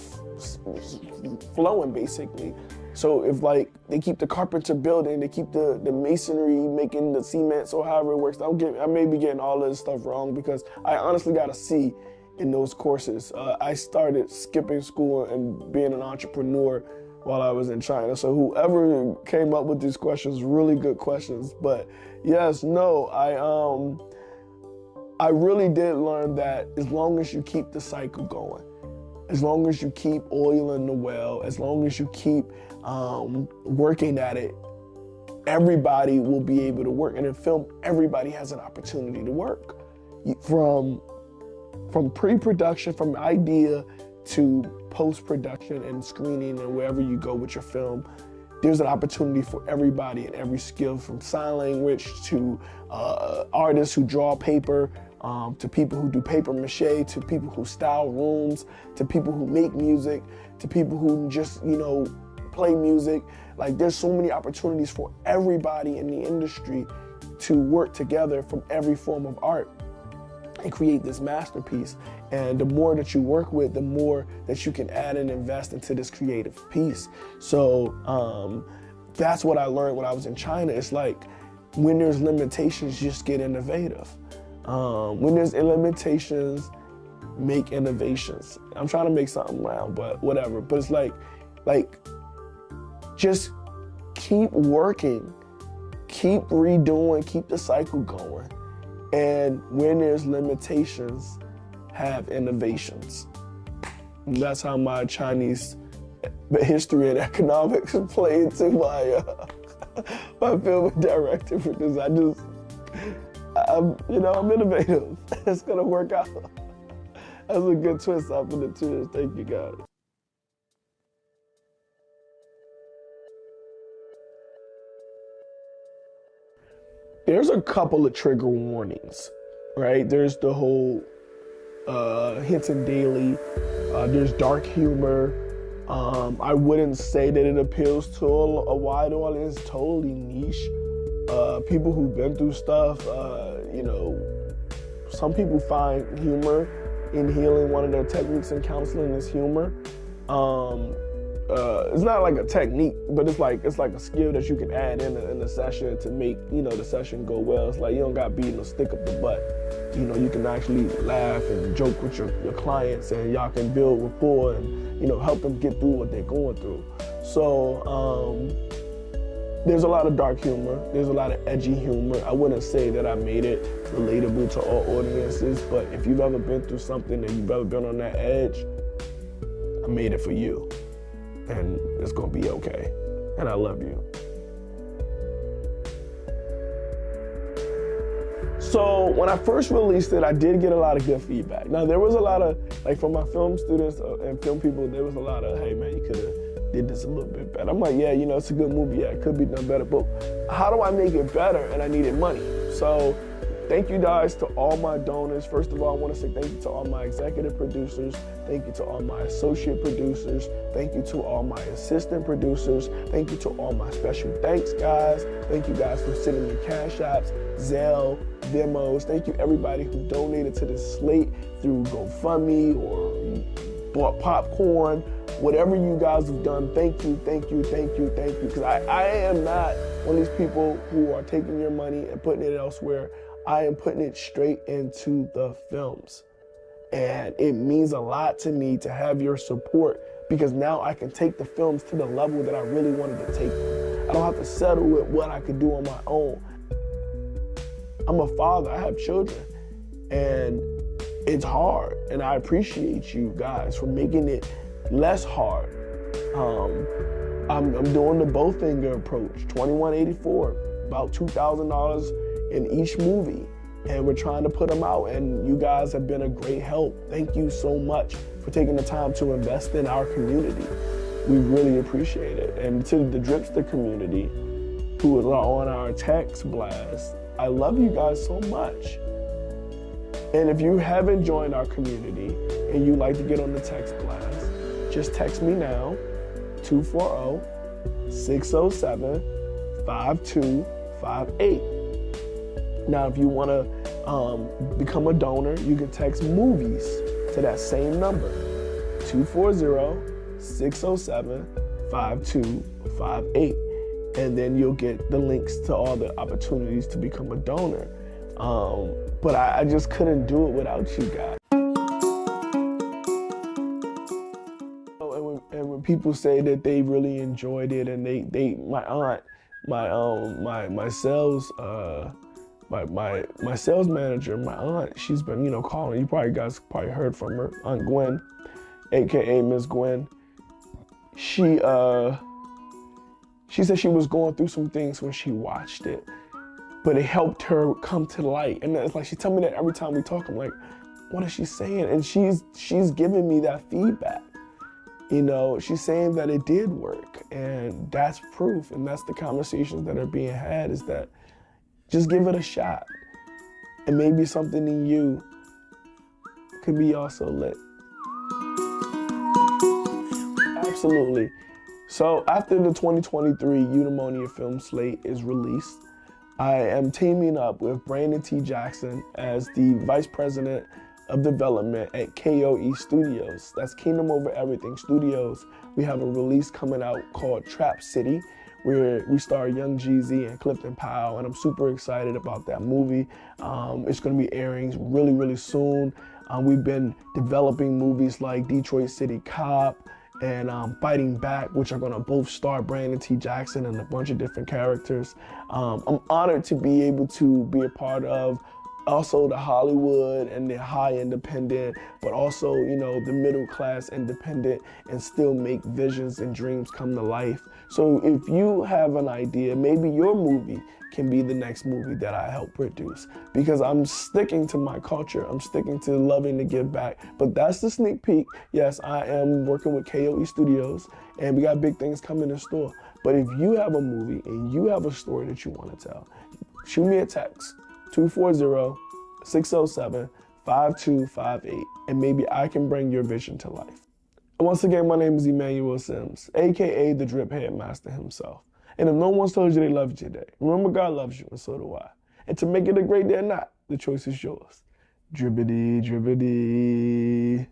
flowing, basically. So if they keep the carpenter building, they keep the masonry making the cements or however it works. I may be getting all of this stuff wrong because I honestly got a C in those courses. I started skipping school and being an entrepreneur while I was in China. So whoever came up with these questions, really good questions. But yes, no, I really did learn that as long as you keep the cycle going, as long as you keep oiling the well, as long as you keep working at it, everybody will be able to work. And in film, everybody has an opportunity to work. From pre-production, from idea to post-production and screening and wherever you go with your film, there's an opportunity for everybody in every skill, from sign language to artists who draw paper, to people who do paper mache, to people who style rooms, to people who make music, to people who just, play music. There's so many opportunities for everybody in the industry to work together from every form of art and create this masterpiece. And the more that you work with, the more that you can add and invest into this creative piece. So that's what I learned when I was in China. It's when there's limitations, just get innovative. When there's limitations, make innovations. I'm trying to make something round, but whatever. But it's just keep working, keep redoing, keep the cycle going. And when there's limitations, have innovations. And that's how my Chinese history and economics play into my film and directing, because I'm innovative. It's gonna work out. That's a good twist after the twist. Thank you, guys. There's a couple of trigger warnings, right? There's the whole Hinton Daily. There's dark humor. I wouldn't say that it appeals to a wide audience. It's totally niche. People who've been through stuff, some people find humor in healing. One of their techniques in counseling is humor. It's not like a technique, but it's like a skill that you can add in a session to make the session go well. It's you don't got beating a stick up the butt. You can actually laugh and joke with your clients, and y'all can build rapport and help them get through what they're going through. So there's a lot of dark humor. There's a lot of edgy humor. I wouldn't say that I made it relatable to all audiences, but if you've ever been through something and you've ever been on that edge, I made it for you. And it's gonna be okay. And I love you. So when I first released it, I did get a lot of good feedback. Now there was a lot of, from my film students and film people, there was a lot of, hey man, you could've did this a little bit better. I'm like, yeah, it's a good movie, yeah, it could be done better, but how do I make it better? And I needed money. So thank you guys to all my donors. First of all, I want to say thank you to all my executive producers. Thank you to all my associate producers. Thank you to all my assistant producers. Thank you to all my special thanks guys. Thank you guys for sending me cash apps, Zelle, demos. Thank you everybody who donated to this slate through GoFundMe or bought popcorn. Whatever you guys have done, thank you, thank you, thank you, thank you. Because I am not one of these people who are taking your money and putting it elsewhere. I am putting it straight into the films. And it means a lot to me to have your support, because now I can take the films to the level that I really wanted to take them. I don't have to settle with what I could do on my own. I'm a father, I have children, and it's hard. And I appreciate you guys for making it less hard. I'm doing the Bowfinger approach, $21.84, about $2,000 in each movie. and we're trying to put them out, and you guys have been a great help. Thank you so much for taking the time to invest in our community. We really appreciate it. And to the Dripster community who are on our text blast, I love you guys so much. And if you haven't joined our community and you'd like to get on the text blast, just text me now, 240-607-5258. Now, if you want to become a donor, you can text movies to that same number, 240-607-5258. And then you'll get the links to all the opportunities to become a donor. But I just couldn't do it without you guys. And when people say that they really enjoyed it, and my aunt, my sales manager, my aunt, she's been calling. You guys heard from her, Aunt Gwen, aka Miss Gwen. She said she was going through some things when she watched it, but it helped her come to light. And it's like she tell me that every time we talk. I'm like, what is she saying? And she's giving me that feedback. She's saying that it did work, and that's proof. And that's the conversations that are being had, is that just give it a shot, and maybe something in you could be also lit. Absolutely. So after the 2023 Eudaimonia film slate is released, I am teaming up with Brandon T. Jackson as the Vice President of Development at KOE Studios. That's Kingdom Over Everything Studios. We have a release coming out called Trap City, where we star Young Jeezy and Clifton Powell, and I'm super excited about that movie. It's gonna be airing really, really soon. We've been developing movies like Detroit City Cop and Fighting Back, which are gonna both star Brandon T. Jackson and a bunch of different characters. I'm honored to be able to be a part of also the Hollywood and the high independent, but also, the middle class independent, and still make visions and dreams come to life. So if you have an idea, maybe your movie can be the next movie that I help produce, because I'm sticking to my culture. I'm sticking to loving to give back. But that's the sneak peek. Yes, I am working with KOE Studios, and we got big things coming in store. But if you have a movie and you have a story that you want to tell, shoot me a text, 240-607-5258, and maybe I can bring your vision to life. And once again, my name is Emmanuel Simms, aka the Drip Headmaster himself. And if no one's told you they love you today, remember God loves you, and so do I. And to make it a great day or not, the choice is yours. Dribbity, dribbity.